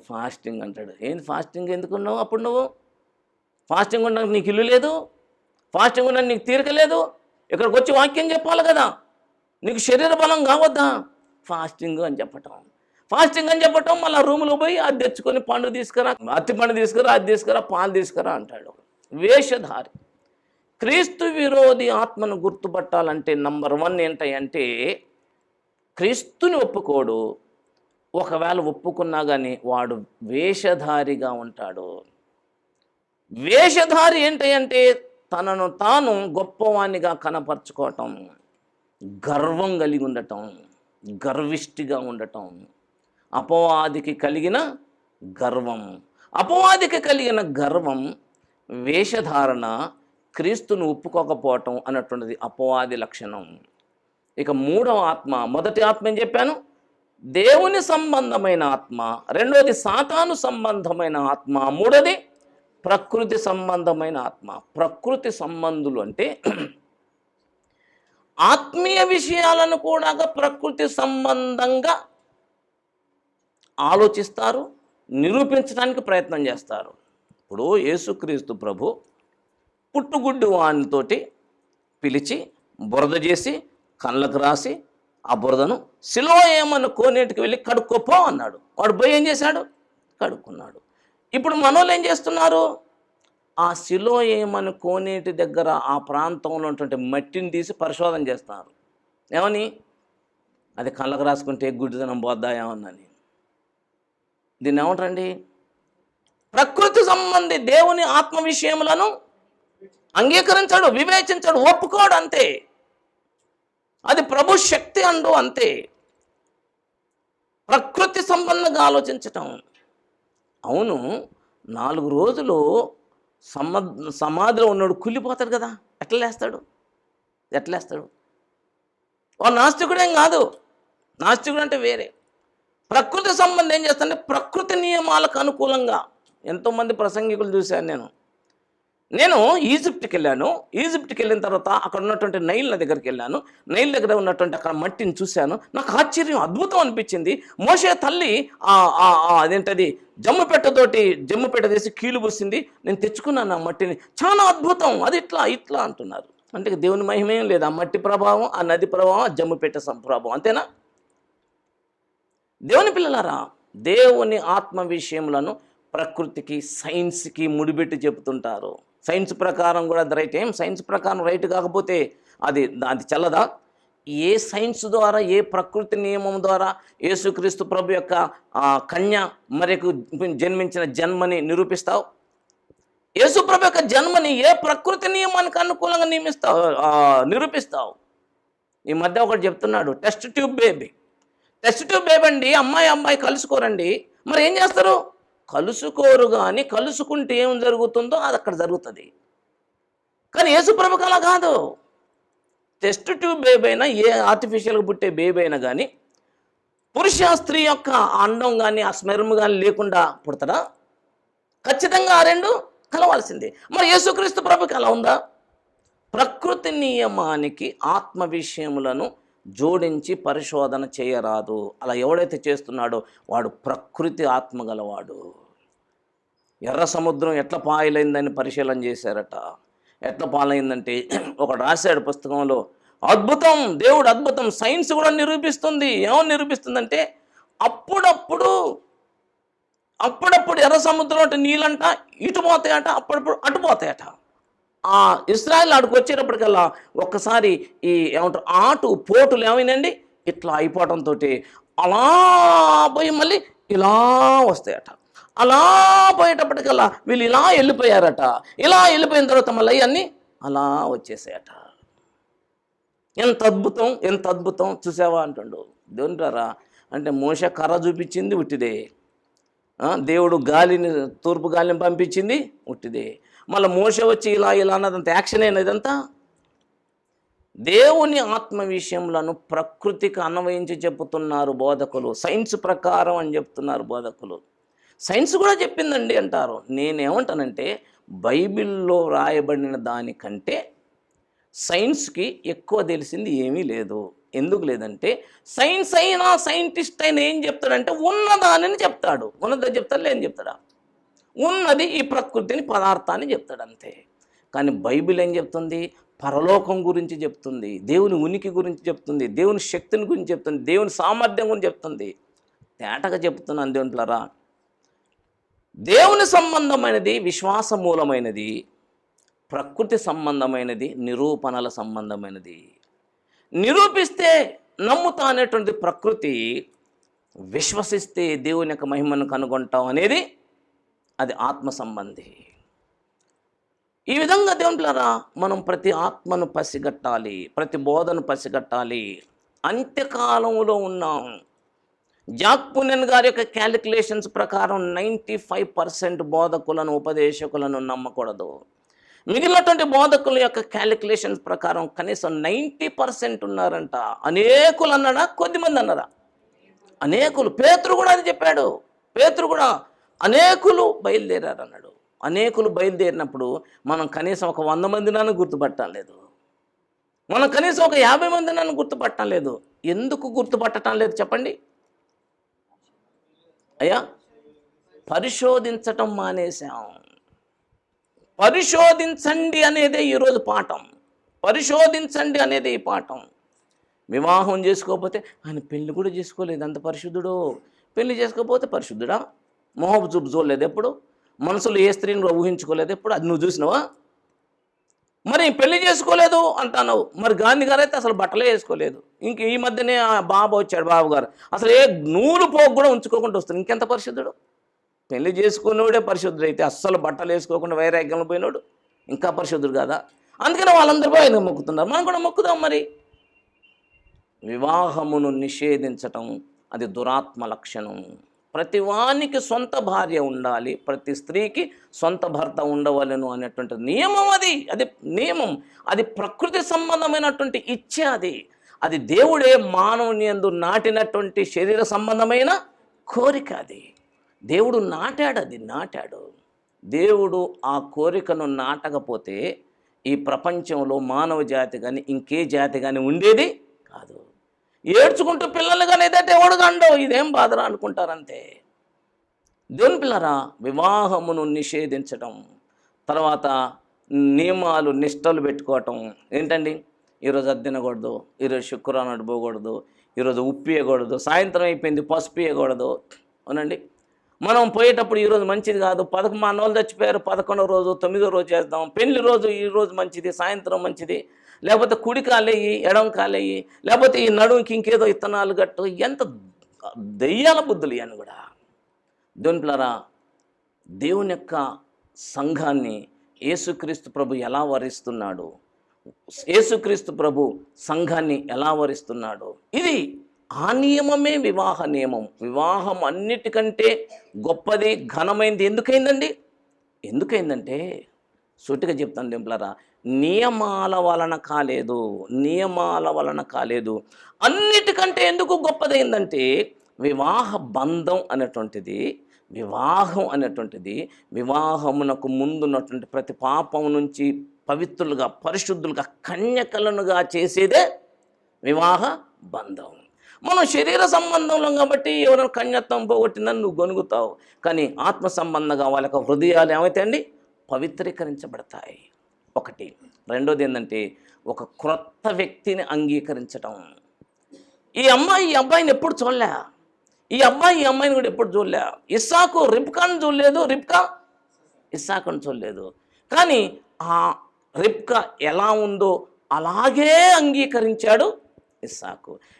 ఫాస్టింగ్ అంటాడు. ఏంది ఫాస్టింగ్ ఎందుకున్నావు? అప్పుడు నువ్వు ఫాస్టింగ్ ఉండడానికి నీకు ఇల్లు లేదు, ఫాస్టింగ్ ఉండడానికి నీకు తీరిక లేదు, ఇక్కడికి వచ్చి వాక్యం చెప్పాలి కదా, నీకు శరీర బలం కావద్దా? ఫాస్టింగ్ అని చెప్పటం, ఫాస్టింగ్ అని చెప్పటం, మళ్ళీ రూమ్లో పోయి అది తెచ్చుకొని పండు తీసుకురా, అత్తి పండు తీసుకురా, అది తీసుకురా, పాలు తీసుకురా అంటాడు. వేషధారి. క్రీస్తు విరోధి ఆత్మను గుర్తుపట్టాలంటే నంబర్ 1 ఏంటంటే క్రీస్తుని ఒప్పుకోడు. ఒకవేళ ఒప్పుకున్నా కానీ వాడు వేషధారిగా ఉంటాడు. వేషధారి ఏంటంటే తనను తాను గొప్పవాణ్ణిగా కనపరుచుకోవటం. గర్వం కలిగి ఉండటం, గర్విష్టిగా ఉండటం, అపవాదికి కలిగిన గర్వం. అపవాదికి కలిగిన గర్వం, వేషధారణ, క్రీస్తును ఒప్పుకోకపోవటం అన్నటువంటిది అపవాది లక్షణం. ఇక మూడవ ఆత్మ, మొదటి ఆత్మ ఏం చెప్పాను? దేవుని సంబంధమైన ఆత్మ, రెండోది సాతాను సంబంధమైన ఆత్మ, మూడోది ప్రకృతి సంబంధమైన ఆత్మ. ప్రకృతి సంబంధులు అంటే ఆత్మీయ విషయాలను కూడా ప్రకృతి సంబంధంగా ఆలోచిస్తారు, నిరూపించడానికి ప్రయత్నం చేస్తారు. ఇప్పుడు యేసుక్రీస్తు ప్రభు పుట్టుగుడ్డు వానితోటి పిలిచి బురద చేసి కళ్ళకు రాసి ఆ బురదను సిలోయేమన్న కోనేటికి వెళ్ళి కడుక్కోపో అన్నాడు. వాడు పోయి ఏం చేశాడు? కడుక్కున్నాడు. ఇప్పుడు మనోళ్ళు ఏం చేస్తున్నారు? ఆ సిలోయేమన్న కోనేటి దగ్గర ఆ ప్రాంతంలో ఉన్నటువంటి మట్టిని తీసి పరిశోధన చేస్తున్నారు. ఏమని? అది కళ్ళకు రాసుకుంటే గుడ్డిదనం పోద్దా ఏమన్నని. దీన్ని ఏమంటారండి? ప్రకృతి సంబంధి దేవుని ఆత్మ విషయములను అంగీకరించాడు, వివేచించాడు, ఒప్పుకోడు, అంతే. అది ప్రభు శక్తి అండు, అంతే. ప్రకృతి సంబంధంగా ఆలోచించటం. అవును, 4 రోజులు సమాధిలో ఉన్నాడు, కుళ్ళిపోతాడు కదా, ఎట్లా లేస్తాడు? వాడు నాస్తికుడేం కాదు. నాస్తికుడు అంటే వేరే. ప్రకృతి సంబంధం ఏం చేస్తానంటే ప్రకృతి నియమాలకు అనుకూలంగా. ఎంతోమంది ప్రసంగికులు చూశాను నేను ఈజిప్ట్కి వెళ్ళాను. ఈజిప్ట్కి వెళ్ళిన తర్వాత అక్కడ ఉన్నటువంటి నైల్ దగ్గరికి వెళ్ళాను. నైల్ దగ్గర ఉన్నటువంటి అక్కడ మట్టిని చూశాను. నాకు ఆశ్చర్యం, అద్భుతం అనిపించింది. మోషే తల్లి అదేంటది జమ్ముపెట్ట తీసి కీలు పూసింది. నేను తెచ్చుకున్నాను ఆ మట్టిని, చాలా అద్భుతం, అది ఇట్లా అంటున్నారు. అంటే దేవుని మహిమేం లేదు, ఆ మట్టి ప్రభావం, ఆ నది ప్రభావం, ఆ జమ్ముపెట్ట ప్రభావం, అంతేనా? దేవుని పిల్లలారా, దేవుని ఆత్మ విషయములను ప్రకృతికి, సైన్స్కి ముడిపెట్టి చెబుతుంటారు. సైన్స్ ప్రకారం కూడా అది రైట్. సైన్స్ ప్రకారం రైట్ కాకపోతే అది చల్లదా? ఏ సైన్స్ ద్వారా, ఏ ప్రకృతి నియమం ద్వారా యేసుక్రీస్తు ప్రభు యొక్క కన్య మరకు జన్మించిన జన్మని నిరూపిస్తావు? యేసు ప్రభు యొక్క జన్మని ఏ ప్రకృతి నియమానికి అనుకూలంగా నిరూపిస్తావు? ఈ మధ్య ఒకటి చెప్తున్నాడు, టెస్ట్ ట్యూబ్ బేబీ అండి. అమ్మాయి కలుసుకోరండి. మరి ఏం చేస్తారు? కలుసుకోరు, కానీ కలుసుకుంటే ఏం జరుగుతుందో అది అక్కడ జరుగుతుంది. కానీ యేసుప్రభుకి అలా కాదు. టెస్ట్ ట్యూబ్ బేబీ అయినా, ఏ ఆర్టిఫిషియల్గా పుట్టే బేబీ అయినా కానీ పురుష స్త్రీ యొక్క అండం కానీ ఆ స్మెర్మ్ కానీ లేకుండా పుడతాడా? ఖచ్చితంగా ఆ రెండు కలవాల్సిందే. మరి యేసుక్రీస్తు ప్రభుకి అలా ఉందా? ప్రకృతి నియమానికి ఆత్మ విషయములను జోడించి పరిశోధన చేయరాదు. అలా ఎవడైతే చేస్తున్నాడో వాడు ప్రకృతి ఆత్మ గలవాడు. ఎర్ర సముద్రం ఎట్లా పాయలైందని పరిశీలన చేశారట. ఎట్లా పాలైందంటే ఒకడు రాశాడు పుస్తకంలో, అద్భుతం, దేవుడు అద్భుతం, సైన్స్ కూడా నిరూపిస్తుంది. ఏమని నిరూపిస్తుందంటే అప్పుడప్పుడు ఎర్ర సముద్రం అంటే నీళ్ళంట ఇటు పోతాయట, అప్పుడప్పుడు అటు పోతాయట. ఆ ఇస్రాయల్ ఆడికి వచ్చేటప్పటికల్లా ఒక్కసారి ఏమంటారు పోటులు ఏమైందండి ఇట్లా అయిపోవడంతో అలా పోయి మళ్ళీ ఇలా వస్తాయట. అలా పోయేటప్పటికల్లా వీళ్ళు ఇలా వెళ్ళిపోయారట. ఇలా వెళ్ళిపోయిన తర్వాత మళ్ళీ అన్నీ అలా వచ్చేసాయట. ఎంత అద్భుతం చూసావా అంటుండు. దేవునిరా అంటే మోషే కర్ర చూపించింది ఉట్టిదే, దేవుడు తూర్పు గాలిని పంపించింది ఉట్టిదే. మళ్ళీ మోషే వచ్చి ఇలా అన్నదంత యాక్షన్ అయినదంతా. దేవుని ఆత్మ విషయములను ప్రకృతికి అన్వయించి చెబుతున్నారు బోధకులు. సైన్స్ ప్రకారం అని చెప్తున్నారు బోధకులు. సైన్స్ కూడా చెప్పిందండి అంటారు. నేనేమంటానంటే బైబిల్లో రాయబడిన దానికంటే సైన్స్కి ఎక్కువ తెలిసింది ఏమీ లేదు. ఎందుకు లేదంటే సైన్స్ అయినా సైంటిస్ట్ అయినా ఏం చెప్తాడంటే ఉన్నదానిని చెప్తాడు. ఉన్నదని చెప్తాడు, లేని చెప్తాడా? ఉన్నది ఈ ప్రకృతిని, పదార్థాన్ని చెప్తాడు, అంతే. కానీ బైబిల్ ఏం చెప్తుంది? పరలోకం గురించి చెప్తుంది, దేవుని ఉనికి గురించి చెప్తుంది, దేవుని శక్తిని గురించి చెప్తుంది, దేవుని సామర్థ్యం గురించి చెప్తుంది. తేటగా చెప్తున్నాను దేవునిలారా. దేవుని సంబంధమైనది విశ్వాస మూలమైనది, ప్రకృతి సంబంధమైనది నిరూపణల సంబంధమైనది. నిరూపిస్తే నమ్ముతా అనేటువంటి ప్రకృతి, విశ్వసిస్తే దేవుని యొక్క మహిమను కనుగొంటాం అనేది అది ఆత్మ సంబంధి. ఈ విధంగా దేవుని పిల్లరా మనం ప్రతి ఆత్మను పసిగట్టాలి, ప్రతి బోధను పసిగట్టాలి. అంత్యకాలంలో ఉన్నాం. జాక్ పునెన్ గారి యొక్క క్యాలిక్యులేషన్స్ ప్రకారం 95% బోధకులను, ఉపదేశకులను నమ్మకూడదు. మిగిలినటువంటి బోధకుల యొక్క క్యాలిక్యులేషన్స్ ప్రకారం కనీసం 90% ఉన్నారంట. అనేకులు అన్నాడా, కొద్దిమంది అన్నారా? అనేకులు. పేతురు కూడా అది చెప్పాడు. పేతురు కూడా అనేకులు బయలుదేరారు అన్నాడు. అనేకులు బయలుదేరినప్పుడు మనం కనీసం ఒక 100 మందినాన్ని గుర్తుపట్టడం లేదు, మనం కనీసం ఒక 50 మందినాన్ని గుర్తుపట్టడం లేదు. ఎందుకు గుర్తుపట్టడం లేదు చెప్పండి అయ్యా? పరిశోధించటం మానేశాం. పరిశోధించండి అనేదే ఈరోజు పాఠం. పరిశోధించండి అనేది ఈ పాఠం. వివాహం చేసుకోకపోతే ఆయన పెళ్లి కూడా చేసుకోలేదు, అంత పరిశుద్ధుడు. పెళ్లి చేసుకోకపోతే పరిశుద్ధుడా? మొహపు చూపు చూడలేదు ఎప్పుడు? మనసులో ఏ స్త్రీని కూడా ఊహించుకోలేదు ఎప్పుడు? అది నువ్వు చూసినావా? మరి పెళ్లి చేసుకోలేదు అంటున్నావు. మరి గాంధీ గారు అయితే అసలు బట్టలే వేసుకోలేదు. ఇంక ఈ మధ్యనే బాబు వచ్చాడు, బాబు గారు అసలు ఏ నూలు పోగు కూడా ఉంచుకోకుండా వస్తుంది. ఇంకెంత పరిశుద్ధుడు? పెళ్లి చేసుకునేవాడే పరిశుద్ధుడు అయితే అస్సలు బట్టలు వేసుకోకుండా వైరాగ్యంలో పోయినాడు ఇంకా పరిశుద్ధుడు కాదా? అందుకని వాళ్ళందరూ పోయి ఆయన మొక్కుతున్నారు, మనం కూడా మొక్కుదాం. మరి వివాహమును నిషేధించటం అది దురాత్మ లక్షణం. ప్రతి వానికి సొంత భార్య ఉండాలి, ప్రతి స్త్రీకి సొంత భర్త ఉండవలను అనేటువంటి నియమం. అది నియమం. అది ప్రకృతి సంబంధమైనటువంటి ఇచ్చ. అది దేవుడే మానవుని యందు నాటినటువంటి శరీర సంబంధమైన కోరిక. అది దేవుడు నాటాడు. దేవుడు ఆ కోరికను నాటకపోతే ఈ ప్రపంచంలో మానవ జాతి కానీ ఇంకే జాతి కానీ ఉండేది కాదు. ఏడ్చుకుంటూ పిల్లలు కానీ ఏదైతే ఎవడుగా అండవు, ఇదేం బాధరా అనుకుంటారంతే. దేవుని పిల్లరా, వివాహమును నిషేధించడం, తర్వాత నియమాలు నిష్టలు పెట్టుకోవటం. ఏంటండి, ఈరోజు అది తినకూడదు, ఈరోజు శుక్రవారం నాడు పోకూడదు, ఈరోజు ఉప్పు వేయకూడదు, సాయంత్రం అయిపోయింది పసుపు వేయకూడదు. అవునండి, మనం పోయేటప్పుడు ఈరోజు మంచిది కాదు, మా నోళ్ళు చచ్చిపోయారు 11వ రోజు 9వ రోజు చేద్దాం, పెళ్లి రోజు ఈరోజు మంచిది, సాయంత్రం మంచిది, లేకపోతే కుడి కాలేయి ఎడం కాలేయి, లేకపోతే ఈ నడుముకి ఇంకేదో ఇత్తనాలు గట్టు. ఎంత దెయ్యాల బుద్ధులు ఇవన్నీ కూడా. దేవుని పిల్లరా, దేవుని యొక్క సంఘాన్ని యేసుక్రీస్తు ప్రభు ఎలా వరిస్తున్నాడు, యేసుక్రీస్తు ప్రభు సంఘాన్ని ఎలా వరిస్తున్నాడు, ఇది ఆ నియమమే వివాహ నియమం. వివాహం అన్నిటికంటే గొప్పది, ఘనమైంది. ఎందుకైందంటే సూటిగా చెప్తాను దేవులారా, నియమాల వలన కాలేదు. అన్నిటికంటే ఎందుకు గొప్పదైందంటే వివాహ బంధం అనేటువంటిది, వివాహమునకు ముందున్నటువంటి ప్రతి పాపం నుంచి పవిత్రులుగా, పరిశుద్ధులుగా, కన్యకలనుగా చేసేదే వివాహ బంధం. మనం శరీర సంబంధంలో కాబట్టి ఎవరైనా కన్యత్వం పోగొట్టిందని నువ్వు గొనుగుతావు, కానీ ఆత్మ సంబంధంగా వాళ్ళ యొక్క హృదయాలు ఏమైతాయండి, పవిత్రీకరించబడతాయి. ఒకటి. రెండోది ఏంటంటే ఒక క్రొత్త వ్యక్తిని అంగీకరించటం. ఈ అబ్బాయిని ఎప్పుడు చూడలే, ఈ అమ్మాయిని కూడా ఎప్పుడు చూడలే. ఇస్సాకు రిబ్కాను చూడలేదు, రిబ్కా ఇస్సాకును చూడలేదు. కానీ ఆ రిబ్కా ఎలా ఉందో అలాగే అంగీకరించాడు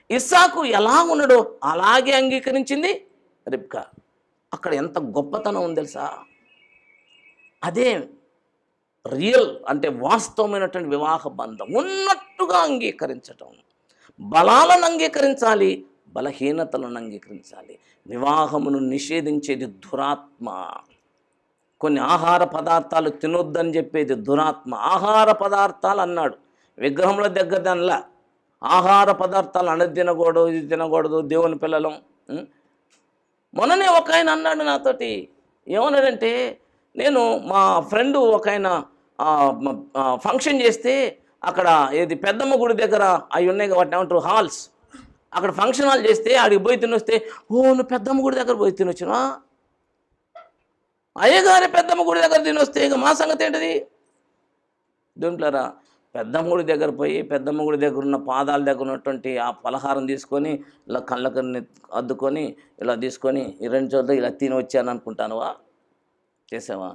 ఇస్సాకు ఎలా ఉన్నాడో అలాగే అంగీకరించింది రిబ్కా. అక్కడ ఎంత గొప్పతనం ఉంది తెలుసా? అదే రియల్ అంటే వాస్తవమైనటువంటి వివాహ బంధం. ఉన్నట్టుగా అంగీకరించటం. బలాలను అంగీకరించాలి, బలహీనతలను అంగీకరించాలి. వివాహమును నిషేధించేది దురాత్మ. కొన్ని ఆహార పదార్థాలు తినొద్దని చెప్పేది దురాత్మ. ఆహార పదార్థాలు అన్నాడు, విగ్రహంలో దగ్గర దానిలా ఆహార పదార్థాలు అనేది తినకూడదు, ఇది తినకూడదు, దేవుని పిల్లలం. మొన్ననే ఒక ఆయన అన్నాడు నాతోటి, ఏమన్నాడంటే, నేను మా ఫ్రెండు ఒక ఆయన ఫంక్షన్ చేస్తే అక్కడ ఏది పెద్దమ్మ గుడి దగ్గర అవి ఉన్నాయి వాటిని ఏమంటారు హాల్స్, అక్కడ ఫంక్షన్ హాల్ చేస్తే ఆడికి పోయి తినొస్తే, నువ్వు పెద్దమ్మ గుడి దగ్గర పోయి తినొచ్చునా? అయ్యగారే పెద్దమ్మ గుడి దగ్గర తినొస్తే ఇక మా సంగతి ఏంటిది? దేవునిలారా, పెద్దమ్మ గుడి దగ్గర పోయి పెద్దమ్మ గుడి దగ్గర ఉన్న పాదాల దగ్గర ఉన్నటువంటి ఆ పలహారం తీసుకొని ఇలా కళ్ళకు అద్దుకొని ఇలా తీసుకొని ఈ 2 చోట్ల ఇలా తిని వచ్చాను అనుకుంటానువా? చేసావా?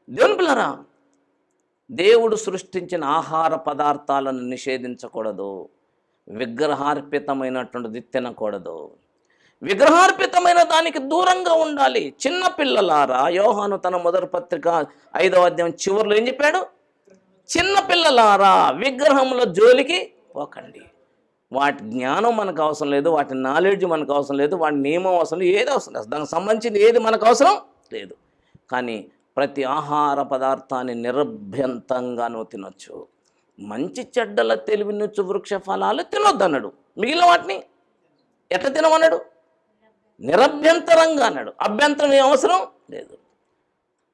దేవుని పిల్లరా, దేవుడు సృష్టించిన ఆహార పదార్థాలను నిషేధించకూడదు, విగ్రహార్పితమైనటువంటిది తినకూడదు. విగ్రహార్పితమైన దానికి దూరంగా ఉండాలి. చిన్న పిల్లలారా, యోహాను తన మొదటి పత్రిక 5వ అధ్యాయం చివరిలో ఏం చెప్పాడు? చిన్న పిల్లలారా విగ్రహముల జోలికి పోకండి. వాటి జ్ఞానం మనకు అవసరం లేదు, వాటి నాలెడ్జ్ మనకు అవసరం లేదు, వాటి నియమం అవసరం లేదు, ఏది అవసరం లేదు, దానికి సంబంధించింది ఏది మనకు అవసరం లేదు. కానీ ప్రతి ఆహార పదార్థాన్ని నిరభ్యంతంగానూ తినొచ్చు. మంచి చెడ్డల తెలివినిచ్చు వృక్ష ఫలాలు తినొద్దు అన్నాడు. మిగిలిన వాటిని ఎట్లా తినమన్నాడు? నిరభ్యంతరంగా అన్నాడు. అభ్యంతరం ఏం అవసరం లేదు.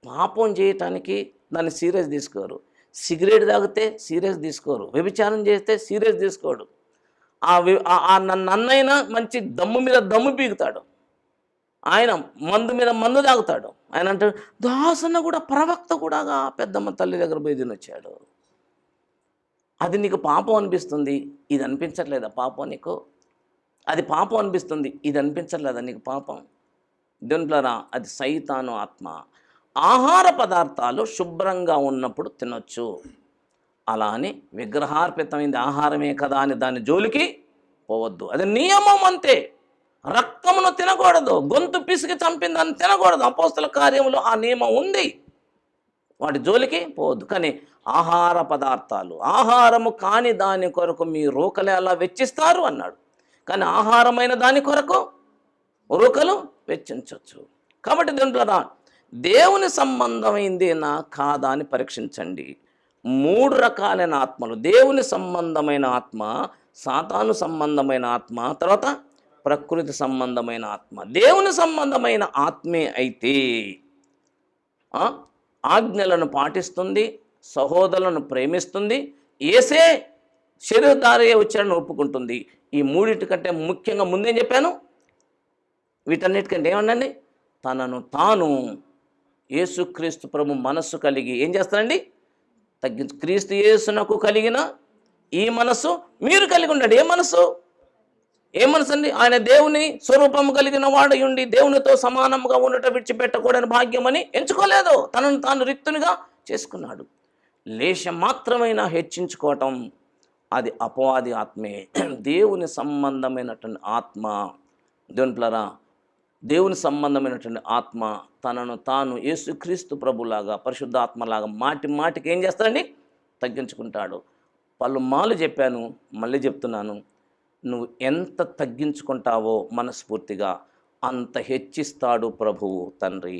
పాపం చేయటానికి దాన్ని సీరియస్ తీసుకోరు. సిగరెట్ తాగితే సీరియస్ తీసుకోరు. వ్యభిచారం చేస్తే సీరియస్ తీసుకోడు. నన్నైనా మంచి దమ్ము మీద దమ్ము పీకుతాడు. ఆయన మందు మీద మందు తాగుతాడు. ఆయన అంటాడు, దాసన్న కూడా ప్రవక్త కూడా పెద్దమ్మ తల్లి దగ్గర పోయి తినొచ్చాడు. అది నీకు పాపం అనిపిస్తుంది, ఇది అనిపించట్లేదా పాపం నీకు? అది పాపం అనిపిస్తుంది, ఇది అనిపించట్లేదా నీకు పాపం? దేవునిలారా, అది సైతాను ఆత్మ. ఆహార పదార్థాలు శుభ్రంగా ఉన్నప్పుడు తినొచ్చు. అలా అని విగ్రహార్పితమైంది ఆహారమే కదా అని దాని జోలికి పోవద్దు. అది నియమం అంతే. రక్తమును తినకూడదు, గొంతు పిసికి చంపిందని తినకూడదు. అపోస్తల కార్యములో ఆ నియమం ఉంది. వాటి జోలికి పోవద్దు. కానీ ఆహార పదార్థాలు, ఆహారము కాని దాని కొరకు మీ రూకలే అలా వెచ్చిస్తారు అన్నాడు. కానీ ఆహారమైన దాని కొరకు రూకలు వెచ్చించవచ్చు. కాబట్టి దీంట్లో దేవుని సంబంధమైందేనా కాదా అని పరీక్షించండి. 3 రకాలైన ఆత్మలు: దేవుని సంబంధమైన ఆత్మ, సాతాను సంబంధమైన ఆత్మ, తర్వాత ప్రకృతి సంబంధమైన ఆత్మ. దేవుని సంబంధమైన ఆత్మే అయితే ఆజ్ఞలను పాటిస్తుంది, సహోదరులను ప్రేమిస్తుంది, ఏసే శరీరధారయ్య వచ్చాడని ఒప్పుకుంటుంది. ఈ 3 కంటే ముఖ్యంగా ముందేం చెప్పాను? వీటన్నిటికంటే ఏమనండి? తనను తాను యేసుక్రీస్తు ప్రభు మనస్సు కలిగి ఏం చేస్తానండి? క్రీస్తు యేసునకు కలిగిన ఈ మనస్సు మీరు కలిగి ఉండండి. ఏ మనస్సు? ఏ మనసు అండి? ఆయన దేవుని స్వరూపము కలిగిన వాడై ఉండి దేవునితో సమానంగా ఉండట విడిచిపెట్టకూడని భాగ్యమని ఎంచుకోలేదు. తనను తాను రిక్తునిగా చేసుకున్నాడు. లేశం మాత్రమైన హెచ్చించుకోవటం అది అపవాది ఆత్మే. దేవుని సంబంధమైనటువంటి ఆత్మ, దేవునిలారా, దేవుని సంబంధమైనటువంటి ఆత్మ తనను తాను యేసుక్రీస్తు ప్రభులాగా, పరిశుద్ధాత్మలాగా మాటికి ఏం చేస్తాడండి? తగ్గించుకుంటాడు. పలుమార్లు చెప్పాను, మళ్ళీ చెప్తున్నాను. నువ్వు ఎంత తగ్గించుకుంటావో మనస్ఫూర్తిగా అంత హెచ్చిస్తాడు ప్రభువు తండ్రి.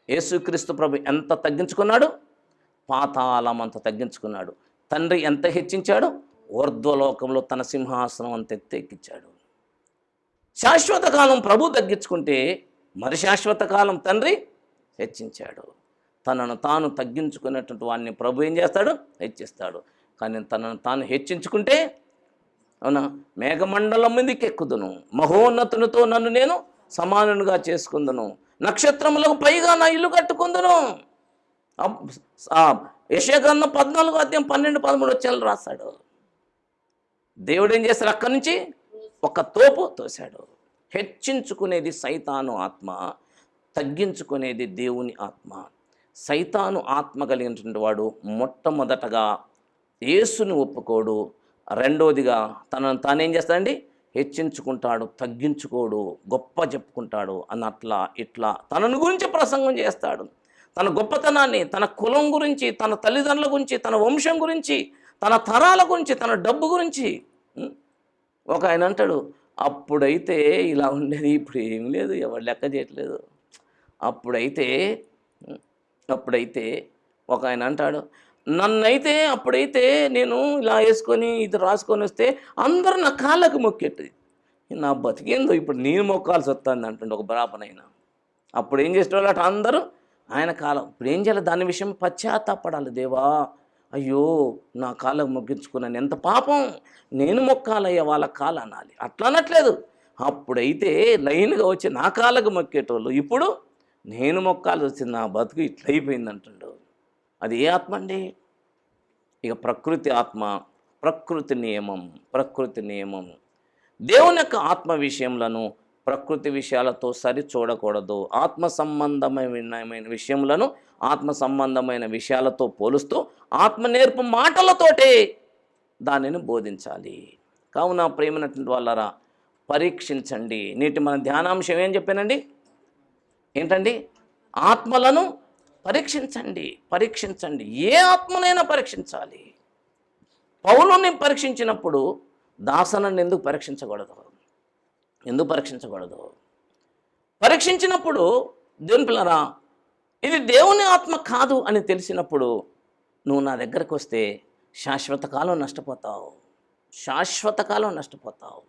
యేసుక్రీస్తు ప్రభు ఎంత తగ్గించుకున్నాడు? పాతాళం అంత తగ్గించుకున్నాడు. తండ్రి ఎంత హెచ్చించాడు? ఊర్ధ్వలోకంలో తన సింహాసనం అంత ఎక్కించాడు. శాశ్వత కాలం ప్రభు తగ్గించుకుంటే మరి శాశ్వత కాలం తండ్రి హెచ్చించాడు. తనను తాను తగ్గించుకునేటువంటి వాడిని ప్రభు ఏం చేస్తాడు? హెచ్చిస్తాడు. కానీ తనను తాను హెచ్చించుకుంటే, అవునా, మేఘమండలం మీదకి ఎక్కుదును, మహోన్నతునితో నన్ను నేను సమానునిగా చేసుకుందును, నక్షత్రములకు పైగా నా ఇల్లు కట్టుకుందును. యెషయా గ్రంథం 14వ అధ్యాయం 12-13 వచ్చేళ్ళు రాశాడు. దేవుడు ఏం చేస్తాడు? అక్కడి నుంచి ఒక తోపు తోశాడు. హెచ్చించుకునేది సైతాను ఆత్మ, తగ్గించుకునేది దేవుని ఆత్మ. సైతాను ఆత్మ కలిగినటువంటి వాడు మొట్టమొదటగా యేసుని ఒప్పుకోడు. రెండోదిగా తనను తానేం చేస్తాడండి? హెచ్చించుకుంటాడు, తగ్గించుకోడు, గొప్ప చెప్పుకుంటాడు అన్నట్లా ఇట్లా తనను గురించి ప్రసంగం చేస్తాడు. తన గొప్పతనాన్ని, తన కులం గురించి, తన తల్లిదండ్రుల గురించి, తన వంశం గురించి, తన తరాల గురించి, తన డబ్బు గురించి. ఒక ఆయన అంటాడు, అప్పుడైతే ఇలా ఉండేది, ఇప్పుడు ఏం లేదు, ఎవరు లెక్క చేయట్లేదు. అప్పుడైతే ఒక ఆయన అంటాడు, నన్నైతే అప్పుడైతే నేను ఇలా వేసుకొని ఇది రాసుకొని వస్తే అందరూ నా కాళ్ళకు మొక్కేది, నా బతికేందో ఇప్పుడు నేను మొక్కాల్సి వస్తుంది అంటుండే ఒక బ్రాహ్మణైనా. అప్పుడు ఏం చేసేవాళ్ళు అటు అందరూ ఆయన కాలం. ఇప్పుడు ఏం చేయాలి? దాని విషయం పశ్చాత్తాపడాలి. దేవా, అయ్యో నా కాళ్ళకు మొగ్గించుకున్నాను, ఎంత పాపం, నేను మొక్కాలయ్యా వాళ్ళ కాలు అనాలి. అట్లా అనట్లేదు. అప్పుడైతే లైన్గా వచ్చి నా కాళ్ళకు మొక్కేటోళ్ళు ఇప్పుడు నేను మొక్కాల్సి వచ్చింది, నా బతుకు ఇట్లా అయిపోయింది అంటుండు. అది ఏ ఆత్మ అండి? ఇక ప్రకృతి ఆత్మ, ప్రకృతి నియమం. దేవుని యొక్క ఆత్మ విషయములను ప్రకృతి విషయాలతో సరి చూడకూడదు. ఆత్మ సంబంధమైన విషయములను ఆత్మ సంబంధమైన విషయాలతో పోలుస్తూ ఆత్మ నేర్పు మాటలతోటే దానిని బోధించాలి. కావున ప్రేమైనటువంటి వాళ్ళరా, పరీక్షించండి. నేటి మన ధ్యానాంశం ఏం చెప్పానండి? ఏంటండి? ఆత్మలను పరీక్షించండి. పరీక్షించండి. ఏ ఆత్మనైనా పరీక్షించాలి. పౌలుని పరీక్షించినప్పుడు దాసనని ఎందుకు పరీక్షించకూడదు? ఎందుకు పరీక్షించకూడదు? పరీక్షించినప్పుడు దేవుని పిల్లరా, ఇది దేవుని ఆత్మ కాదు అని తెలిసినప్పుడు నువ్వు నా దగ్గరకు వస్తే శాశ్వత కాలం నష్టపోతావు. శాశ్వత కాలం నష్టపోతావు.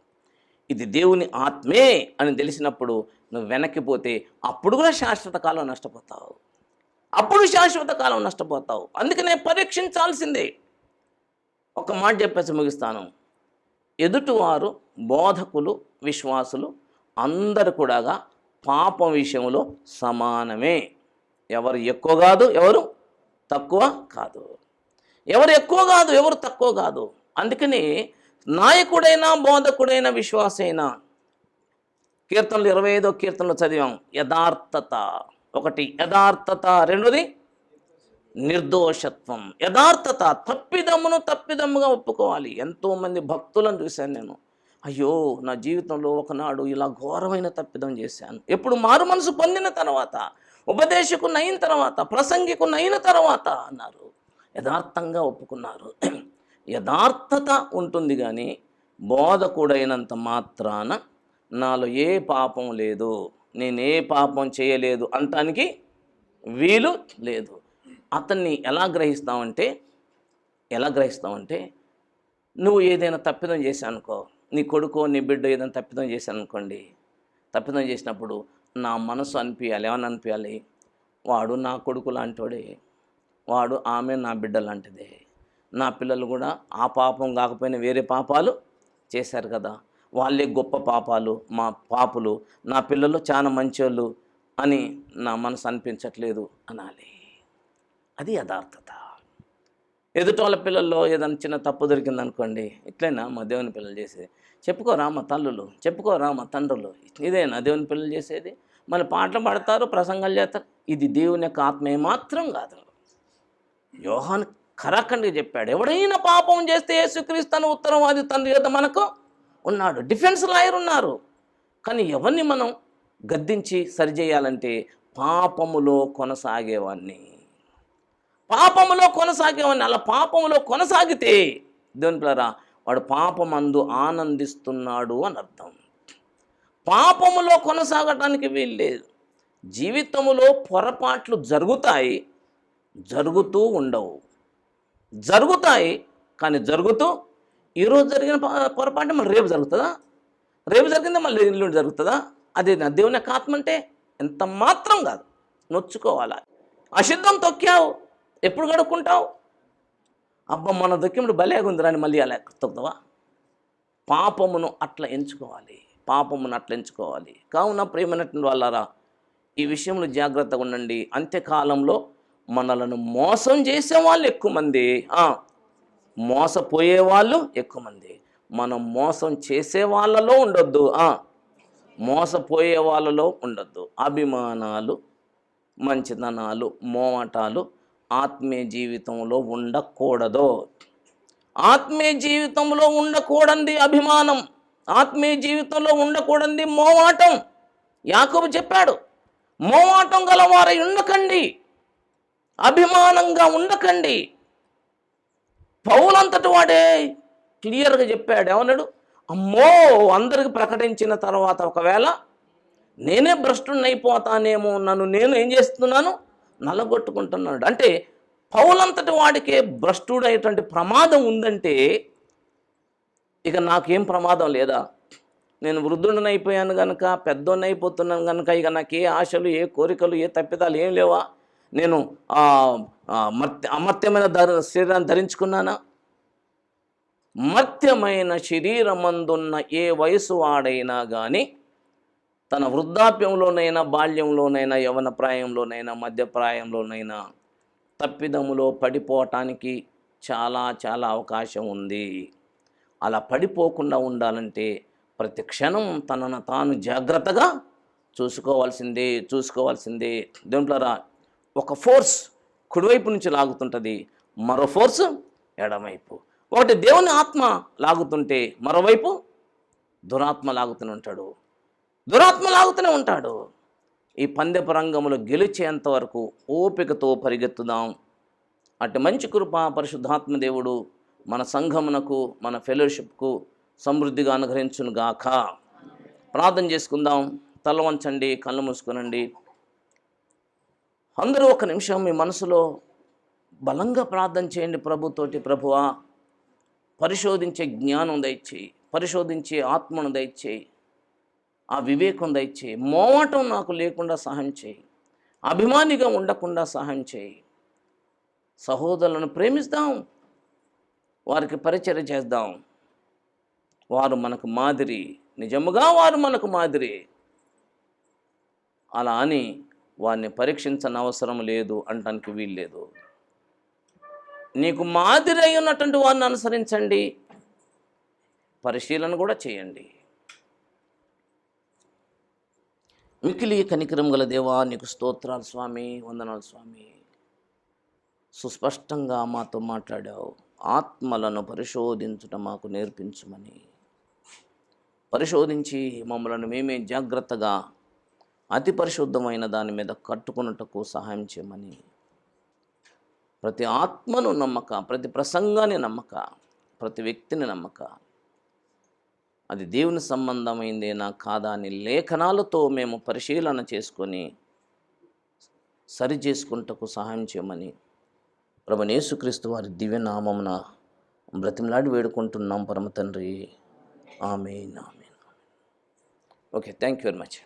ఇది దేవుని ఆత్మే అని తెలిసినప్పుడు నువ్వు వెనక్కిపోతే అప్పుడు కూడా శాశ్వత కాలం నష్టపోతావు. అప్పుడు శాశ్వత కాలం నష్టపోతావు. అందుకనే పరీక్షించాల్సిందే. ఒక మాట చెప్పేసి ముగిస్తాను. ఎదుటివారు, బోధకులు, విశ్వాసులు అందరు కూడా పాపం విషయంలో సమానమే. ఎవరు ఎక్కువ కాదు, ఎవరు తక్కువ కాదు. ఎవరు ఎక్కువ కాదు, ఎవరు తక్కువ కాదు. అందుకని నాయకుడైనా, బోధకుడైనా, విశ్వాసైనా, కీర్తనలు 25వ కీర్తనలో చదివాం. యథార్థత ఒకటి, యథార్థత రెండోది నిర్దోషత్వం. యథార్థత, తప్పిదమ్మును తప్పిదమ్ముగా ఒప్పుకోవాలి. ఎంతోమంది భక్తులను చూశాను నేను. అయ్యో, నా జీవితంలో ఒకనాడు ఇలా ఘోరమైన తప్పిదం చేశాను. ఎప్పుడు మారు మనసు పొందిన తర్వాత, ఉపదేశకుని అయిన తర్వాత, ప్రసంగికుని అయిన తర్వాత అన్నారు. యథార్థంగా ఒప్పుకున్నారు. యథార్థత ఉంటుంది కానీ బోధకుడైనంత మాత్రాన నాలో ఏ పాపం లేదు, నేనే పాపం చేయలేదు అంటానికి వీలు లేదు. అతన్ని ఎలా గ్రహిస్తావంటే నువ్వు ఏదైనా తప్పిదం చేశానుకో, నీ కొడుకో నీ బిడ్డ ఏదైనా తప్పిదం చేశాను అనుకోండి. తప్పిదం చేసినప్పుడు నా మనసు అనిపించాలి. ఏమని అనిపించాలి? వాడు నా కొడుకు లాంటివాడే, వాడు ఆమె నా బిడ్డ లాంటిదే, నా పిల్లలు కూడా ఆ పాపం కాకపోయినా వేరే పాపాలు చేశారు కదా, వాళ్ళే గొప్ప పాపాలు, మా పాపులు, నా పిల్లలు చాలా మంచోళ్ళు అని నా మనసు అనిపించట్లేదు అనాలి. అది యథార్థత. ఎదుటి వాళ్ళ పిల్లల్లో ఏదైనా చిన్న తప్పు దొరికిందనుకోండి, ఇట్లైనా మా దేవుని పిల్లలు చేసేది, చెప్పుకోరా మా తల్లులు, చెప్పుకోరా మా తండ్రులు, ఇదేనా దేవుని పిల్లలు చేసేది? మన పాటలు పాడతారు, ప్రసంగాలు చేస్తారు. ఇది దేవుని యొక్క ఆత్మ ఏమాత్రం కాదు. యోహాను ఖరాఖండిగా చెప్పాడు, ఎవడైనా పాపం చేస్తే యేసుక్రీస్తు ఉత్తరవాది తండ్రి యొద్ద మనకు ఉన్నాడు. డిఫెన్స్ లాయర్ ఉన్నారు. కానీ ఎవరిని మనం గద్దించి సరిచేయాలంటే పాపములో కొనసాగేవాడిని. అలా పాపములో కొనసాగితే దేవుని పిల్లరా, వాడు పాపమందు ఆనందిస్తున్నాడు అని అర్థం. పాపములో కొనసాగటానికి వీల్లేదు. జీవితములో పొరపాట్లు జరుగుతాయి, జరుగుతూ ఉండవు. జరుగుతాయి కానీ జరుగుతూ, ఈరోజు జరిగిన పొరపాటు మళ్ళీ రేపు జరుగుతుందా? రేపు జరిగిందా మళ్ళీ ఎల్లుండి జరుగుతుందా? అదే నా దేవుని యొక్క ఆత్మ అంటే ఎంత మాత్రం కాదు. నొచ్చుకోవాలా. అశుద్ధం తొక్కావు, ఎప్పుడు కడుక్కుంటావు? అబ్బా, మన దొక్కిముడు భలేగుందిరా అని మళ్ళీ అలా తొక్కుతావా? పాపమును అట్లా ఎంచుకోవాలి. కావున ప్రియమైనటువంటి వాళ్ళారా, ఈ విషయంలో జాగ్రత్తగా ఉండండి. అంత్యకాలంలో మనలను మోసం చేసే వాళ్ళు ఎక్కువ మంది, మోసపోయే వాళ్ళు ఎక్కువ మంది. మనం మోసం చేసే వాళ్ళలో ఉండొద్దు, మోసపోయే వాళ్ళలో ఉండొద్దు. అభిమానాలు, మంచితనాలు, మోమటాలు ఆత్మీయ జీవితంలో ఉండకూడదు. ఆత్మీయ జీవితంలో ఉండకూడంది అభిమానం, ఆత్మీయ జీవితంలో ఉండకూడంది మోమాటం. యాకోబు చెప్పాడు, మోమాటం గలవారై ఉండకండి, అభిమానంగా ఉండకండి. పౌలంతటి వాడే క్లియర్గా చెప్పాడు. ఏమన్నాడు? అమ్మో, అందరికి ప్రకటించిన తర్వాత ఒకవేళ నేనే భ్రష్టుని అయిపోతానేమో, నన్ను నేను ఏం చేస్తున్నాను, నలగొట్టుకుంటున్నాడు. అంటే పౌలంతటి వాడికే భ్రష్టుడైనటువంటి ప్రమాదం ఉందంటే ఇక నాకేం ప్రమాదం లేదా? నేను వృద్ధుడిని అయిపోయాను కనుక, పెద్దోడిని అయిపోతున్నాను కనుక ఇక నాకు ఏ ఆశలు, ఏ కోరికలు, ఏ తప్పిదాలు ఏం లేవా? నేను అమర్త్యమైన శరీరాన్ని ధరించుకున్నానా? మర్త్యమైన శరీరమందున్న ఏ వయసు వాడైనా కానీ తన వృద్ధాప్యంలోనైనా, బాల్యంలోనైనా, యవన ప్రాయంలోనైనా, మధ్యప్రాయంలోనైనా తప్పిదములో పడిపోవటానికి చాలా అవకాశం ఉంది. అలా పడిపోకుండా ఉండాలంటే ప్రతి క్షణం తనను తాను జాగ్రత్తగా చూసుకోవాల్సిందే. దేంట్లోరా, ఒక ఫోర్స్ కుడివైపు నుంచి లాగుతుంటుంది, మరో ఫోర్స్ ఎడమవైపు. ఒకటి దేవుని ఆత్మ లాగుతుంటే మరోవైపు దురాత్మ లాగుతూనే ఉంటాడు, దురాత్మ లాగుతూనే ఉంటాడు. ఈ పందెపు రంగంలో గెలిచేంత వరకు ఓపికతో పరిగెత్తుదాం. అటు మంచి కృప పరిశుద్ధాత్మ దేవుడు మన సంఘమునకు, మన ఫెలోషిప్కు సమృద్ధిగా అనుగ్రహించును గాక. ప్రార్థన చేసుకుందాం. తల వంచండి, కళ్ళు మూసుకునండి. అందరూ ఒక నిమిషం మీ మనసులో బలంగా ప్రార్థన చేయండి ప్రభుతోటి. ప్రభువా, పరిశోధించే జ్ఞానం దయచేయి, పరిశోధించే ఆత్మను దయచేయి, ఆ వివేకం దయచేయి, మోవటం నాకు లేకుండా సహాయం చేయి, అభిమానిగా ఉండకుండా సహాయం చేయి. సహోదరులను ప్రేమిస్తాం, వారికి పరిచర్య చేద్దాం. వారు మనకు మాదిరి, నిజముగా వారు మనకు మాదిరి. అలా అని వారిని పరీక్షించని అవసరం లేదు అనటానికి వీల్లేదు. నీకు మాదిరి అయి ఉన్నటువంటి వారిని అనుసరించండి, పరిశీలన కూడా చేయండి. మికిలి కనికరం గల దేవా, నీకు స్తోత్రాలు స్వామి, వందనాలు స్వామి. సుస్పష్టంగా మాతో మాట్లాడావు. ఆత్మలను పరిశోధించుట మాకు నేర్పించమని, పరిశోధించి మమ్మలను మేమే జాగ్రత్తగా అతి పరిశుద్ధమైన దాని మీద కట్టుకున్నటకు సహాయం చేయమని, ప్రతి ఆత్మను నమ్మక, ప్రతి ప్రసంగాన్ని నమ్మక, ప్రతి వ్యక్తిని నమ్మక, అది దేవుని సంబంధమైందేనా కాదా అని లేఖనాలతో మేము పరిశీలన చేసుకొని సరి చేసుకుంటకు సహాయం చేయమని ప్రభువైన యేసుక్రీస్తు వారి దివ్యనామమున బ్రతిమలాడి వేడుకుంటున్నాం పరమ తండ్రి. ఆమేన్, ఆమేన్. Okay, thank you very much.